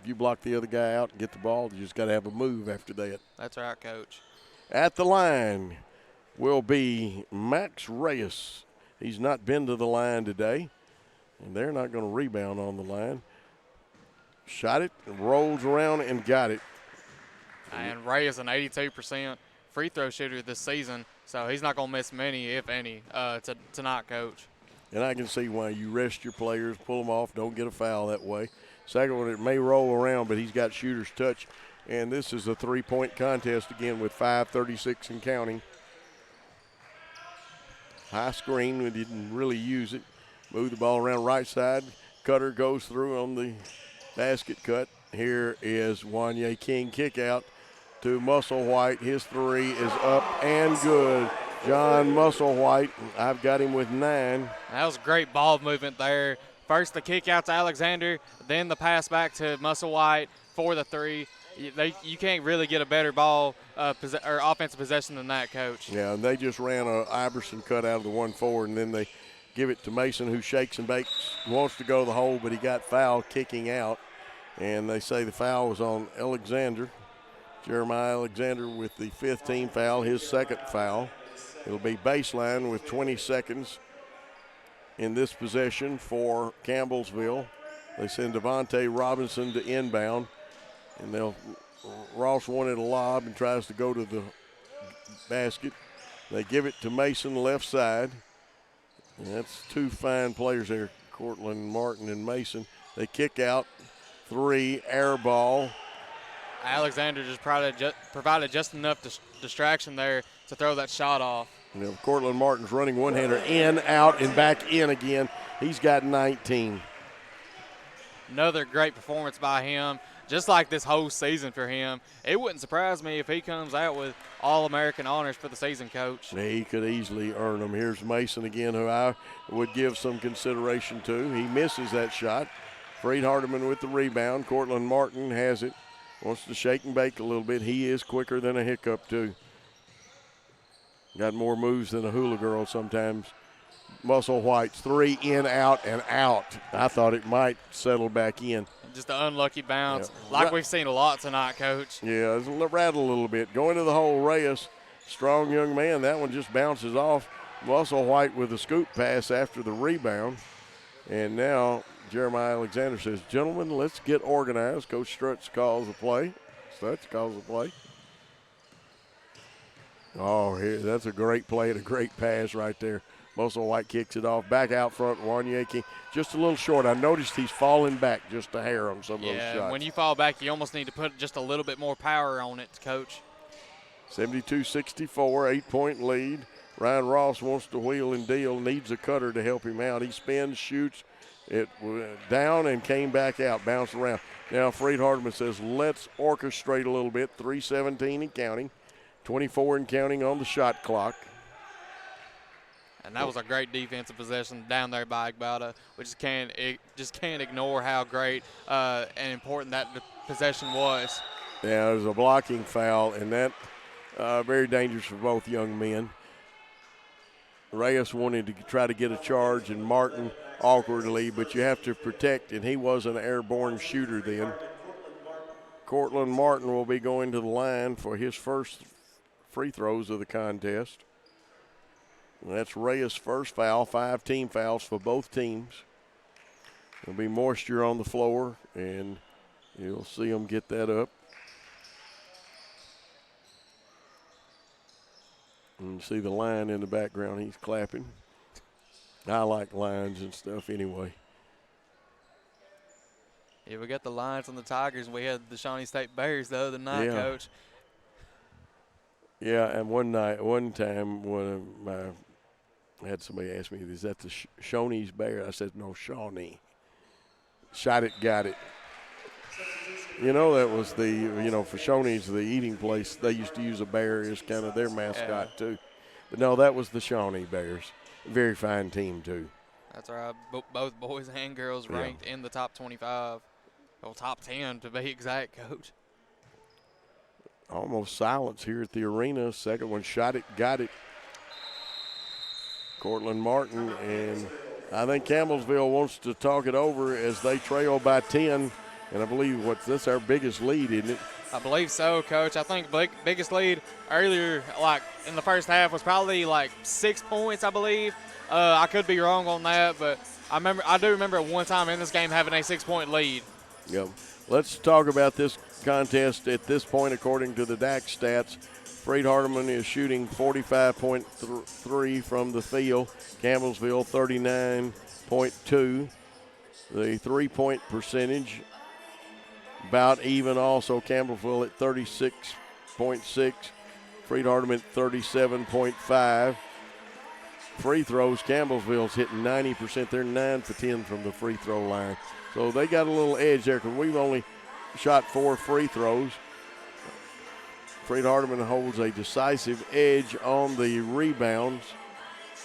If you block the other guy out and get the ball, you just got to have a move after that. That's right, Coach. At the line will be Max Reyes. He's not been to the line today, and they're not going to rebound on the line. Shot it, rolls around, and got it. And Ray is an 82% free throw shooter this season, so he's not going to miss many, if any, tonight, Coach. And I can see why you rest your players, pull them off, don't get a foul that way. Second one, it may roll around, but he's got shooter's touch. And this is a three-point contest again with 5:36 and counting. High screen, we didn't really use it. Move the ball around right side. Cutter goes through on the basket cut. Here is Wanye King kick out to Musselwhite. His three is up and good. John Musselwhite, I've got him with 9. That was great ball movement there. First the kick out to Alexander, then the pass back to Musselwhite for the three. You can't really get a better ball or offensive possession than that, Coach. Yeah, and they just ran a Iverson cut out of the 1-4, and then they give it to Mason, who shakes and bakes, wants to go to the hole, but he got fouled kicking out. And they say the foul was on Alexander. Jeremiah Alexander with the 5th team foul, his second foul. It'll be baseline with 20 seconds in this possession for Campbellsville. They send Devontae Robinson to inbound, and Ross wanted a lob and tries to go to the basket. They give it to Mason left side. And that's two fine players there, Cortland Martin and Mason. They kick out, 3, air ball. Alexander just provided just enough distraction there to throw that shot off. You know, Cortland Martin's running one-hander in, out, and back in again. He's got 19. Another great performance by him, just like this whole season for him. It wouldn't surprise me if he comes out with All-American honors for the season, Coach. He could easily earn them. Here's Mason again, who I would give some consideration to. He misses that shot. Freed-Hardeman with the rebound. Cortland Martin has it. Wants to shake and bake a little bit. He is quicker than a hiccup, too. Got more moves than a hula girl sometimes. Musselwhite's 3, in, out, and out. I thought it might settle back in. Just an unlucky bounce, Yeah. like we've seen a lot tonight, Coach. Yeah, it's rattled a little bit. Going to the hole, Reyes, strong young man. That one just bounces off. Musselwhite with a scoop pass after the rebound. And now Jeremiah Alexander says, gentlemen, let's get organized. Coach Strutz calls the play. Oh, here, that's a great play and a great pass right there. Musselwhite kicks it off. Back out front, Wanye King. Just a little short. I noticed he's falling back just a hair on some of those shots. Yeah, when you fall back, you almost need to put just a little bit more power on it, Coach. 72-64, 8-point lead. Ryan Ross wants to wheel and deal, needs a cutter to help him out. He spins, shoots it down and came back out, bounced around. Now Freed-Hardeman says, let's orchestrate a little bit. 3:17 and counting. 24 and counting on the shot clock. And that was a great defensive possession down there by Igbata. We just can't ignore how great and important that possession was. Yeah, it was a blocking foul, and that very dangerous for both young men. Reyes wanted to try to get a charge, and Martin awkwardly, but you have to protect, and he was an airborne shooter then. Cortland Martin will be going to the line for his first free throws of the contest. And that's Reyes' first foul, 5 team fouls for both teams. There'll be moisture on the floor, and you'll see them get that up. And you see the line in the background, he's clapping. I like lines and stuff anyway. Yeah, we got the Lions and the Tigers, and we had the Shawnee State Bears the other night, Yeah. Coach. Yeah, and one time I had somebody ask me, is that the Shawnee's Bear? I said, no, Shawnee. Shot it, got it. You know, that was for Shawnee's, the eating place, they used to use a bear as kind of their mascot, too. But no, that was the Shawnee Bears. Very fine team, too. That's right. Both boys and girls ranked in the top 25. Well, top 10 to be exact, Coach. Almost silence here at the arena. Second one shot it, got it. Cortland Martin, and I think Campbellsville wants to talk it over as they trail by 10. And I believe that's our biggest lead, isn't it? I believe so, Coach. I think biggest lead earlier, like in the first half, was probably like 6 points, I believe. I could be wrong on that, but I do remember at one time in this game having a 6-point lead. Yep. Let's talk about this contest at this point. According to the DAC stats, Freed-Hardeman is shooting 45.3 from the field. Campbellsville 39.2. The three-point percentage about even also. Campbellsville at 36.6. Freed-Hardeman 37.5. Free throws, Campbellsville's hitting 90%. They're 9 for 10 from the free throw line. So they got a little edge there because we've only shot 4 free throws. Freed-Hardeman holds a decisive edge on the rebounds.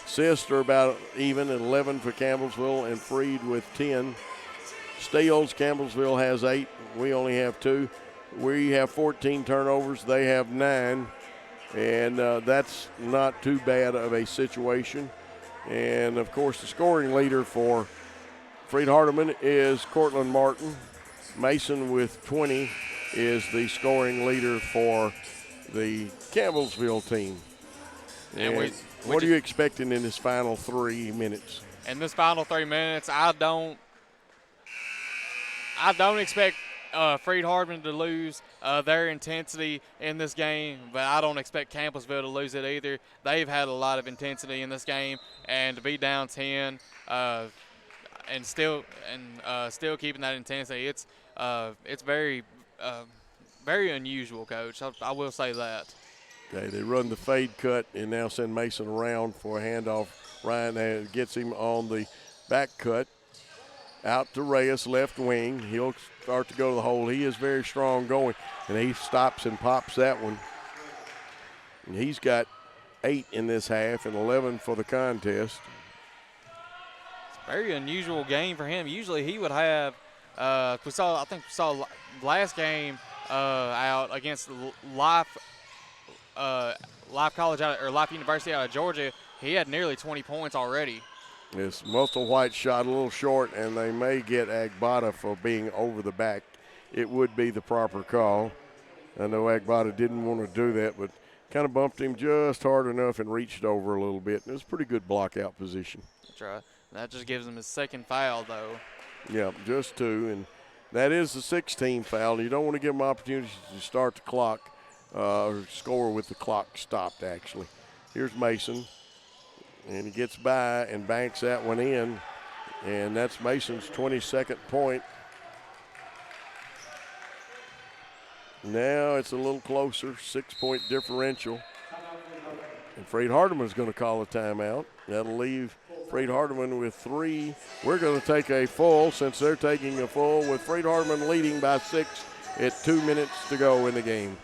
Assists are about even at 11 for Campbellsville and Freed with 10. Steals, Campbellsville has 8. We only have 2. We have 14 turnovers. They have 9. And that's not too bad of a situation. And, of course, the scoring leader for Freed-Hardeman is Cortland Martin. Mason with 20 is the scoring leader for the Campbellsville team. And what are you expecting in this final 3 minutes? In this final 3 minutes, I don't expect Freed-Hardeman to lose their intensity in this game, but I don't expect Campbellsville to lose it either. They've had a lot of intensity in this game, and to be down 10 and still keeping that intensity, it's very very unusual, Coach. I will say that. Okay, they run the fade cut and now send Mason around for a handoff. Ryan gets him on the back cut. Out to Reyes, left wing. He'll start to go to the hole. He is very strong going, and he stops and pops that one. And he's got 8 in this half and 11 for the contest. It's a very unusual game for him. Usually he would have, I think we saw last game out against Life College or Life University out of Georgia. He had nearly 20 points already. Yes, Musselwhite shot a little short, and they may get Agbata for being over the back. It would be the proper call. I know Agbata didn't want to do that, but kind of bumped him just hard enough and reached over a little bit. And it was a pretty good block-out position. That's right. That just gives him his second foul, though. Yeah, just 2, and that is the 16th foul. You don't want to give him opportunities to start the clock or score with the clock stopped, actually. Here's Mason. And he gets by and banks that one in. And that's Mason's 22nd point. Now it's a little closer, 6-point differential. And Freed-Hardeman's going to call a timeout. That'll leave Freed-Hardeman with 3. We're going to take a full, since they're taking a full, with Freed-Hardeman leading by 6 at 2 minutes to go in the game.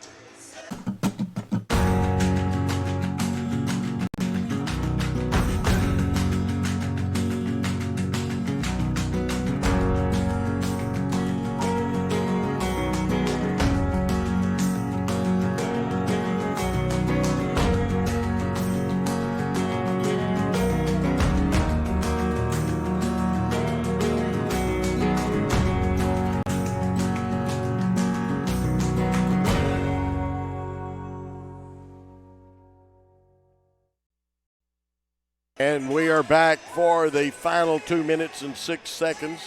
And we are back for the final 2 minutes and 6 seconds.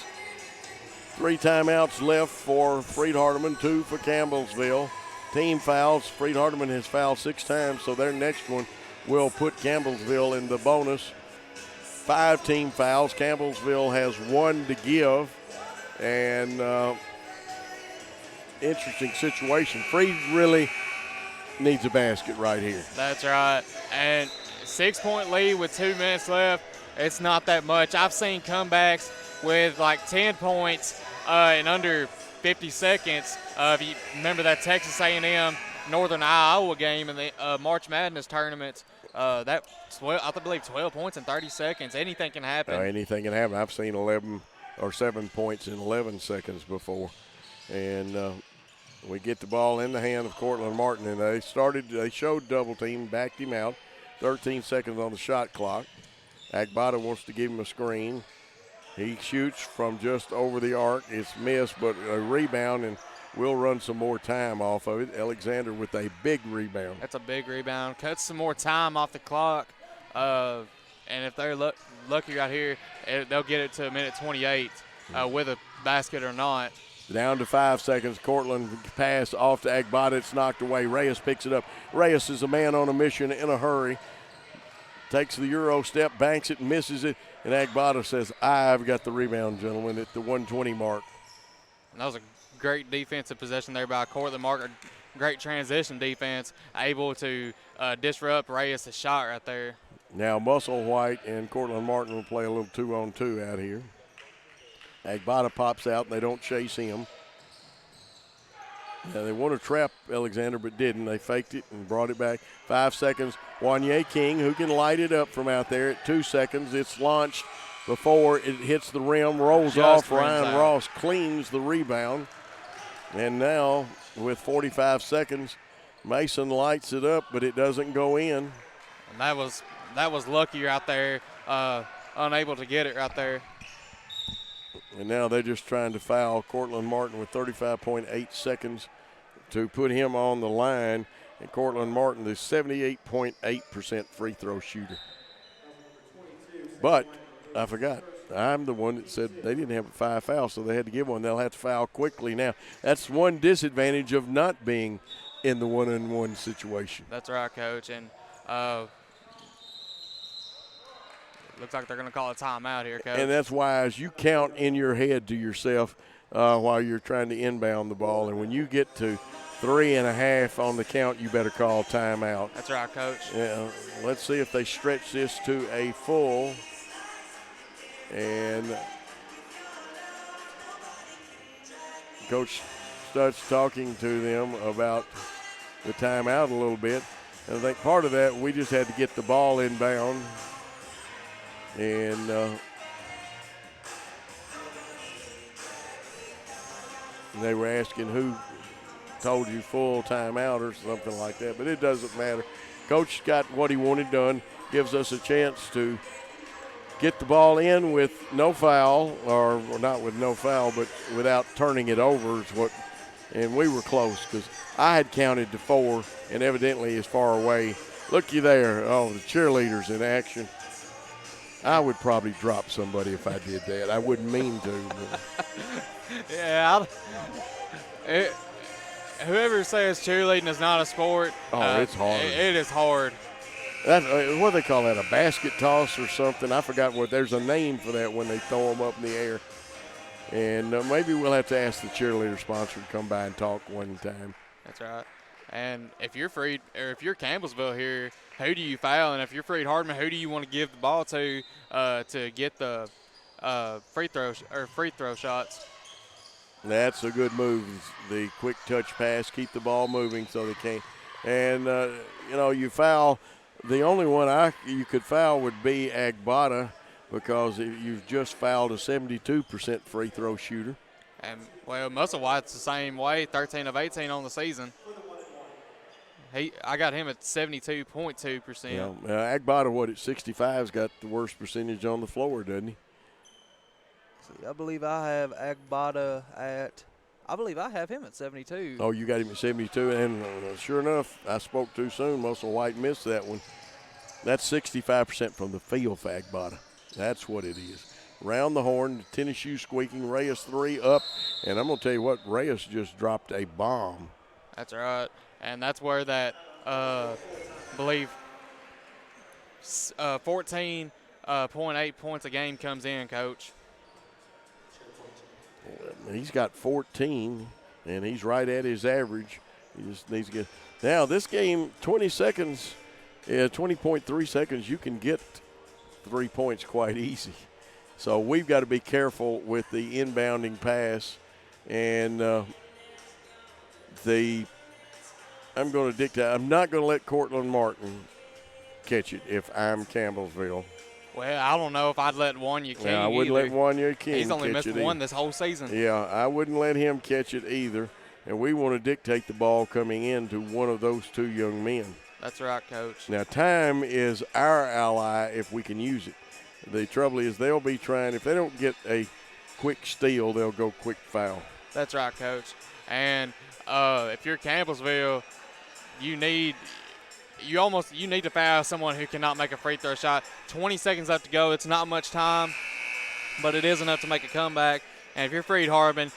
3 timeouts left for Freed-Hardeman, 2 for Campbellsville. Team fouls. Freed-Hardeman has fouled 6 times, so their next one will put Campbellsville in the bonus. 5 team fouls. Campbellsville has 1 to give. And interesting situation. Freed really needs a basket right here. That's right. And 6-point lead with 2 minutes left. It's not that much. I've seen comebacks with like 10 points in under 50 seconds. If you remember that Texas A&M Northern Iowa game in the March Madness tournament, I believe 12 points in 30 seconds. Anything can happen. Anything can happen. I've seen 11 or 7 points in 11 seconds before. And we get the ball in the hand of Cortland Martin, and they showed double team, backed him out. 13 seconds on the shot clock. Agbata wants to give him a screen. He shoots from just over the arc. It's missed, but a rebound, and we'll run some more time off of it. Alexander with a big rebound. That's a big rebound. Cuts some more time off the clock. And if they're lucky right here, they'll get it to a minute 28 with a basket or not. Down to 5 seconds. Cortland pass off to Agbata. It's knocked away. Reyes picks it up. Reyes is a man on a mission in a hurry. Takes the Euro step, banks it, misses it, and Agbata says, I've got the rebound, gentlemen, at the 120 mark. And that was a great defensive possession there by Cortland Martin. Great transition defense, able to disrupt Reyes' shot right there. Now Musselwhite and Cortland Martin will play a little 2-on-2 out here. Agbata pops out, and they don't chase him. Yeah, they want to trap Alexander, but didn't. They faked it and brought it back. 5 seconds. Wanye King, who can light it up from out there at 2 seconds. It's launched before it hits the rim, rolls off. Ryan Ross cleans the rebound. And now, with 45 seconds, Mason lights it up, but it doesn't go in. And that was lucky out there, unable to get it right there. And now they're just trying to foul Cortland Martin with 35.8 seconds to put him on the line. And Cortland Martin, the 78.8% free throw shooter. But I forgot. I'm the one that said they didn't have 5 fouls, so they had to give one. They'll have to foul quickly now. That's one disadvantage of not being in the one-on-one situation. That's right, Coach. And looks like they're going to call a timeout here, Coach. And that's wise. You count in your head to yourself while you're trying to inbound the ball. And when you get to 3.5 on the count, you better call timeout. That's right, Coach. Yeah. Let's see if they stretch this to a full. And Coach starts talking to them about the timeout a little bit. And I think part of that, we just had to get the ball inbound. And they were asking who told you full timeout or something like that, but it doesn't matter. Coach got what he wanted done, gives us a chance to get the ball in with no foul, or not with no foul, but without turning it over is what, and we were close because I had counted to 4 and evidently is far away. Looky there, oh, the cheerleaders in action. I would probably drop somebody if I did that. I wouldn't mean to. Yeah, whoever says cheerleading is not a sport, it's hard. It is hard. That's what do they call that, a basket toss or something? I forgot what. There's a name for that when they throw them up in the air. And maybe we'll have to ask the cheerleader sponsor to come by and talk one time. That's right. And if you're Campbellsville here, who do you foul? And if you're Freed-Hardeman, who do you want to give the ball to get the free throw shots? That's a good move. The quick touch pass, keep the ball moving so they can't. And you foul. The only one you could foul would be Agbata because you've just fouled a 72% free throw shooter. And Musselwhite's the same way, 13 of 18 on the season. I got him at 72.2%. Yeah, Agbata, at 65's got the worst percentage on the floor, doesn't he? See, I believe I have Agbata I have him at 72. Oh, you got him at 72, and sure enough, I spoke too soon. Musselwhite missed that one. That's 65% from the field for Agbata. That's what it is. Round the horn, tennis shoe squeaking, Reyes 3 up, and I'm going to tell you what, Reyes just dropped a bomb. That's right. And that's where that, believe, 14.8 points a game comes in, Coach. He's got 14, and he's right at his average. He just needs to get. Now, this game, 20 seconds, 20.3 seconds, you can get 3 points quite easy. So we've got to be careful with the inbounding pass. And I'm going to dictate. I'm not going to let Cortland Martin catch it if I'm Campbellsville. Well, I don't know if I'd let Wanya King I wouldn't either. let Wanya King He's only catch missed it one either. this whole season. Yeah, I wouldn't let him catch it either. And we want to dictate the ball coming into one of those two young men. That's right, Coach. Now, time is our ally if we can use it. The trouble is they'll be trying, if they don't get a quick steal, they'll go quick foul. That's right, Coach. And if you're Campbellsville, you need to foul someone who cannot make a free throw shot. 20 seconds left to go. It's not much time, but it is enough to make a comeback. And if you're Freed-Hardeman,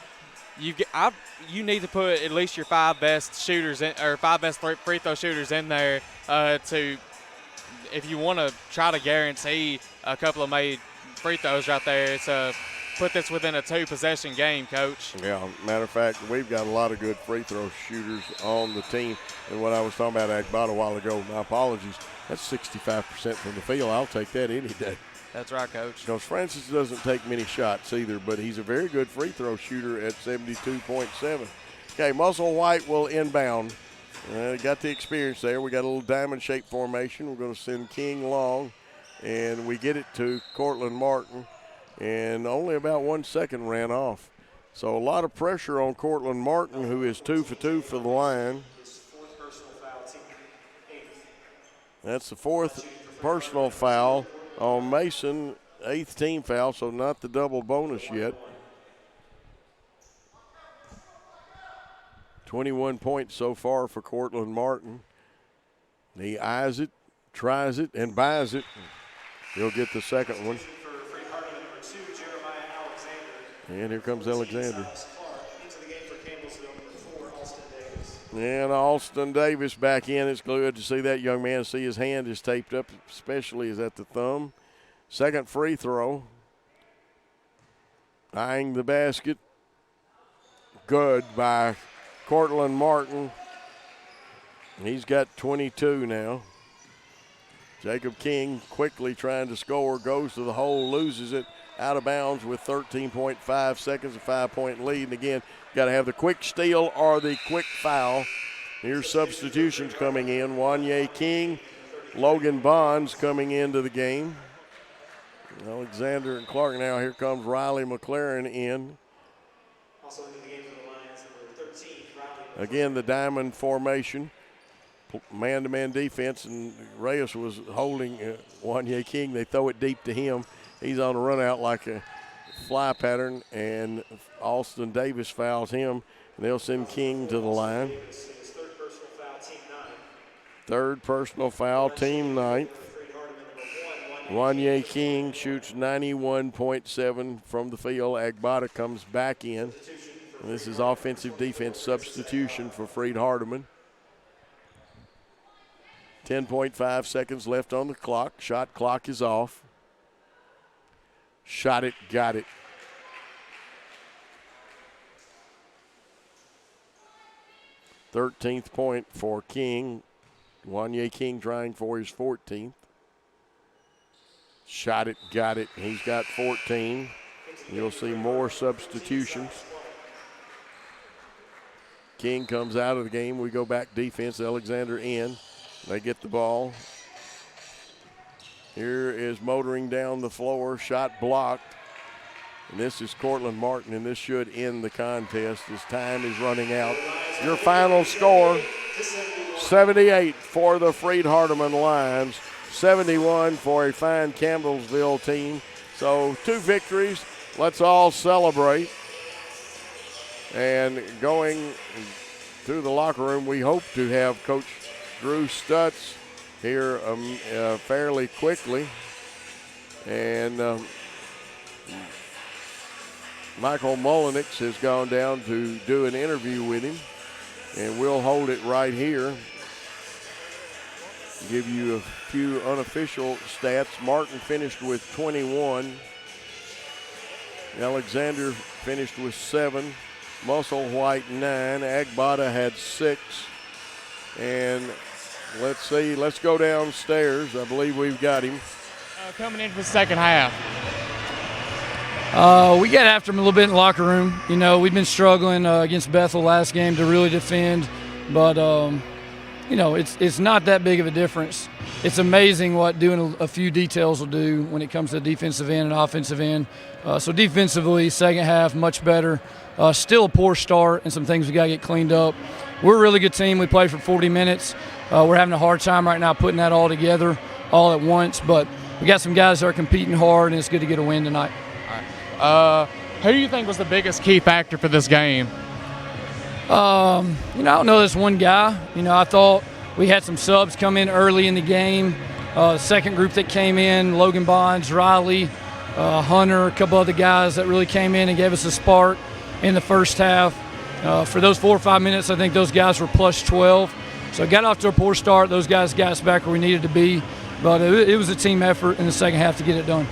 you need to put at least your 5 best shooters in, or 5 best free throw shooters in there if you want to try to guarantee a couple of made free throws right there. To put this within a 2-possession game, Coach. Yeah, matter of fact, we've got a lot of good free throw shooters on the team. And what I was talking about Agbata a while ago, my apologies, that's 65% from the field. I'll take that any day. That's right, Coach. Because Francis doesn't take many shots either, but he's a very good free throw shooter at 72.7. Okay, Muscle White will inbound. Got the experience there. We got a little diamond-shaped formation. We're going to send King long, and we get it to Cortland Martin. And only about 1 second ran off. So a lot of pressure on Cortland Martin, who is 2 for 2 for the line. That's the 4th personal foul on Mason, 8th team foul, so not the double bonus yet. 21 points so far for Cortland Martin. He eyes it, tries it, and buys it. He'll get the second one. And here comes Alexander. And Alston Davis back in. It's good to see that young man. See his hand is taped up, especially is at the thumb. Second free throw. Eyeing the basket. Good by Cortland Martin. He's got 22 now. Jacob King quickly trying to score, goes to the hole, loses it. Out of bounds with 13.5 seconds, a 5-point lead. And again, got to have the quick steal or the quick foul. Here's substitutions coming in. Wanya King, Logan Bonds coming into the game. Alexander and Clark now. Here comes Riley McLaren in. Also into the game for the Lions, number 13, Riley. Again, the diamond formation. Man-to-man defense, and Reyes was holding Wanya King. They throw it deep to him. He's on a run out like a fly pattern, and Alston Davis fouls him. And they'll send King to the line. Third personal foul, team ninth. Wanya King shoots 91.7 from the field. Agbata comes back in. And this is offensive defense substitution for Freed-Hardeman. 10.5 seconds left on the clock. Shot clock is off. Shot it, got it. Thirteenth point for King. Wanya King trying for his 14th. Shot it, got it. He's got 14. You'll see more substitutions. King comes out of the game. We go back defense. Alexander in. They get the ball. Here is motoring down the floor. Shot blocked. And this is Cortland Martin, and this should end the contest as time is running out. Your final score, 78 for the Freed-Hardeman Lions, 71 for a fine Campbellsville team. So 2 victories. Let's all celebrate. And going through the locker room, we hope to have Coach Drew Stutz here fairly quickly. And Michael Mullenix has gone down to do an interview with him. And we'll hold it right here. Give you a few unofficial stats. Martin finished with 21. Alexander finished with 7. Muscle White 9. Agbata had 6. And let's see, let's go downstairs. I believe we've got him. Coming in for the second half. We got after him a little bit in the locker room. You know, we've been struggling against Bethel last game to really defend, but it's not that big of a difference. It's amazing what doing a few details will do when it comes to defensive end and offensive end. So defensively, second half, much better. Still a poor start and some things we got to get cleaned up. We're a really good team. We played for 40 minutes. We're having a hard time right now putting that all together all at once, but we got some guys that are competing hard, and it's good to get a win tonight. Who do you think was the biggest key factor for this game? I don't know this one guy. I thought we had some subs come in early in the game. The second group that came in, Logan Bonds, Riley, Hunter, a couple other guys that really came in and gave us a spark in the first half. For those 4 or 5 minutes, I think those guys were plus 12. So got off to a poor start. Those guys got us back where we needed to be. But it was a team effort in the second half to get it done.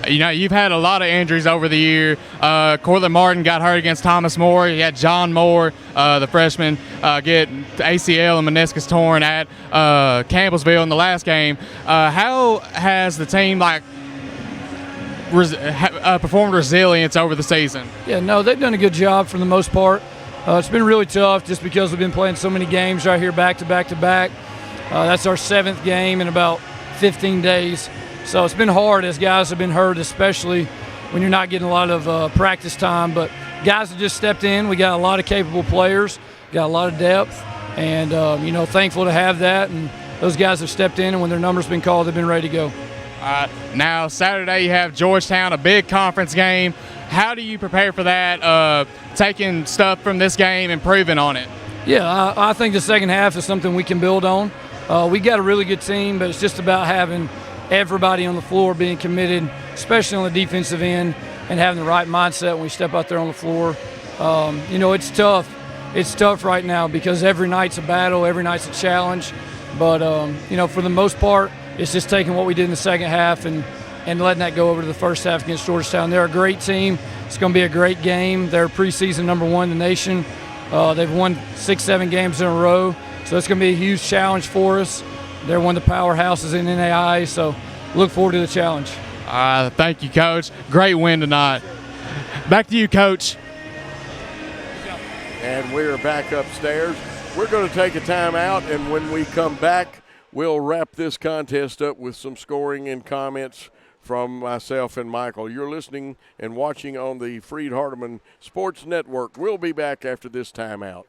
You've had a lot of injuries over the year. Cortland Martin got hurt against Thomas More. You had John Moore, the freshman, get ACL and meniscus torn at Campbellsville in the last game. How has the team performed resilience over the season? Yeah, no, they've done a good job for the most part. It's been really tough just because we've been playing so many games right here back to back to back. That's our 7th game in about 15 days. So it's been hard as guys have been hurt, especially when you're not getting a lot of practice time. But guys have just stepped in. We got a lot of capable players, got a lot of depth, and, thankful to have that. And those guys have stepped in, and when their number's been called, they've been ready to go. Now, Saturday you have Georgetown, a big conference game. How do you prepare for that, taking stuff from this game, improving on it? Yeah, I think the second half is something we can build on. We got a really good team, but it's just about having everybody on the floor being committed, especially on the defensive end, and having the right mindset when we step out there on the floor. It's tough. It's tough right now because every night's a battle, every night's a challenge. But, for the most part, it's just taking what we did in the second half and letting that go over to the first half against Georgetown. They're a great team. It's going to be a great game. They're preseason number 1 in the nation. They've won 6-7 games in a row, so it's going to be a huge challenge for us. They're one of the powerhouses in NAI, so look forward to the challenge. Thank you, Coach. Great win tonight. Back to you, Coach. And we're back upstairs. We're going to take a timeout, and when we come back, we'll wrap this contest up with some scoring and comments from myself and Michael. You're listening and watching on the Freed-Hardeman Sports Network. We'll be back after this timeout.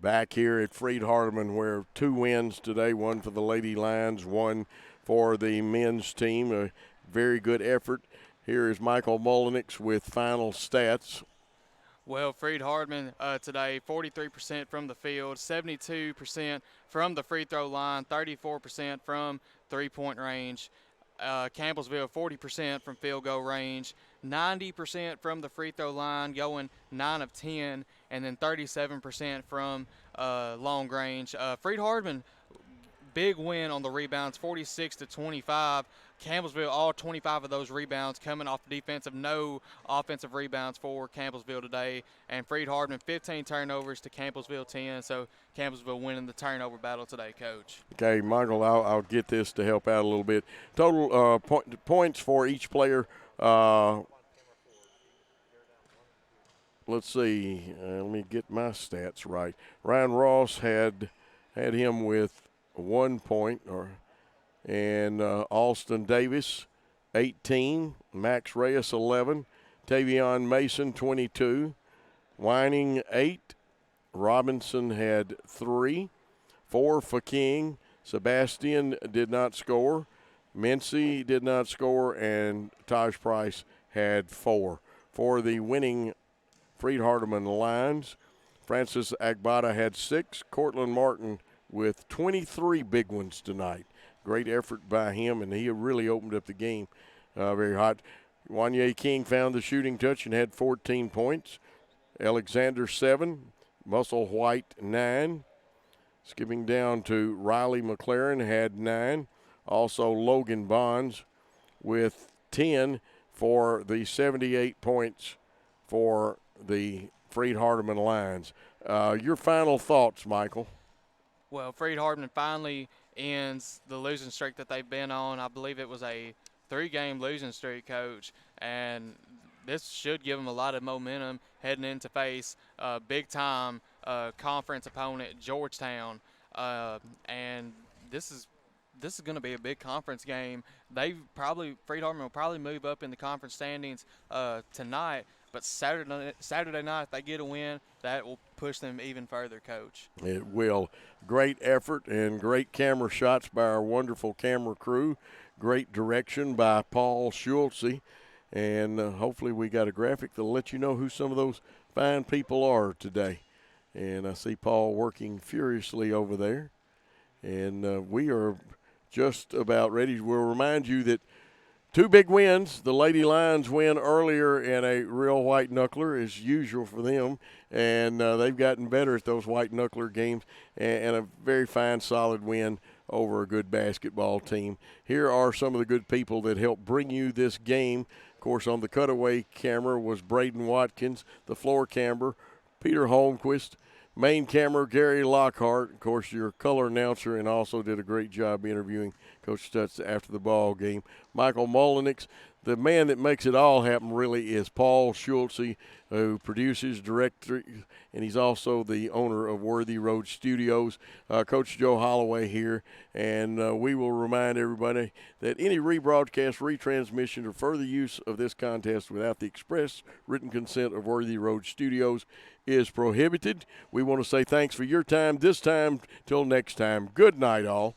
back here at Freed-Hardeman, where 2 wins today, one for the Lady Lions, one for the men's team. A very good effort. Here is Michael Mullenix with final stats. Well, Freed-Hardeman today, 43% from the field, 72% from the free throw line, 34% from three-point range. Campbellsville, 40% from field goal range, 90% from the free throw line, going 9 of 10, and then 37% from long range. Freed-Hardeman, big win on the rebounds, 46-25. Campbellsville, all 25 of those rebounds coming off the defensive. No offensive rebounds for Campbellsville today. And Freed-Hardeman, 15 turnovers to Campbellsville 10. So Campbellsville winning the turnover battle today, Coach. Okay, Michael, I'll get this to help out a little bit. Total points for each player. Let's see. Let me get my stats right. Ryan Ross had him with 1 point, and Alston Davis, 18. Max Reyes, 11. Tavion Mason, 22. Whining, 8. Robinson had 3. 4 for King. Sebastian did not score. Mincy did not score, and Taj Price had 4. For the winning Freed-Hardeman Lions, Francis Agbada had 6. Cortland Martin with 23 big ones tonight. Great effort by him, and he really opened up the game very hot. Wanye King found the shooting touch and had 14 points. Alexander, 7. Muscle White, 9. Skipping down to Riley McLaren, had 9. Also Logan Bonds with 10 for the 78 points for the Freed-Hardeman Lions. Your final thoughts, Michael? Well, Freed-Hardeman finally ends the losing streak that they've been on. I believe it was a 3-game losing streak, Coach, and this should give them a lot of momentum heading in to face a big-time conference opponent, Georgetown, and this is going to be a big conference game. Freed-Hardeman will probably move up in the conference standings tonight, but Saturday night, if they get a win, that will push them even further, Coach. It will. Great effort and great camera shots by our wonderful camera crew. Great direction by Paul Schultze. And hopefully we got a graphic that'll let you know who some of those fine people are today. And I see Paul working furiously over there. And we are just about ready. We'll remind you that 2 big wins. The Lady Lions win earlier in a real white knuckler, as usual for them, and they've gotten better at those white knuckler games, and a very fine, solid win over a good basketball team. Here are some of the good people that helped bring you this game. Of course, on the cutaway camera was Braden Watkins, the floor camera, Peter Holmquist, main camera, Gary Lockhart, of course, your color announcer, and also did a great job interviewing Coach Stutz after the ball game. Michael Mullenix. The man that makes it all happen really is Paul Schultze, who produces, director, and he's also the owner of Worthy Road Studios. Coach Joe Holloway here, and we will remind everybody that any rebroadcast, retransmission, or further use of this contest without the express written consent of Worthy Road Studios is prohibited. We want to say thanks for your time. This time, till next time, good night all.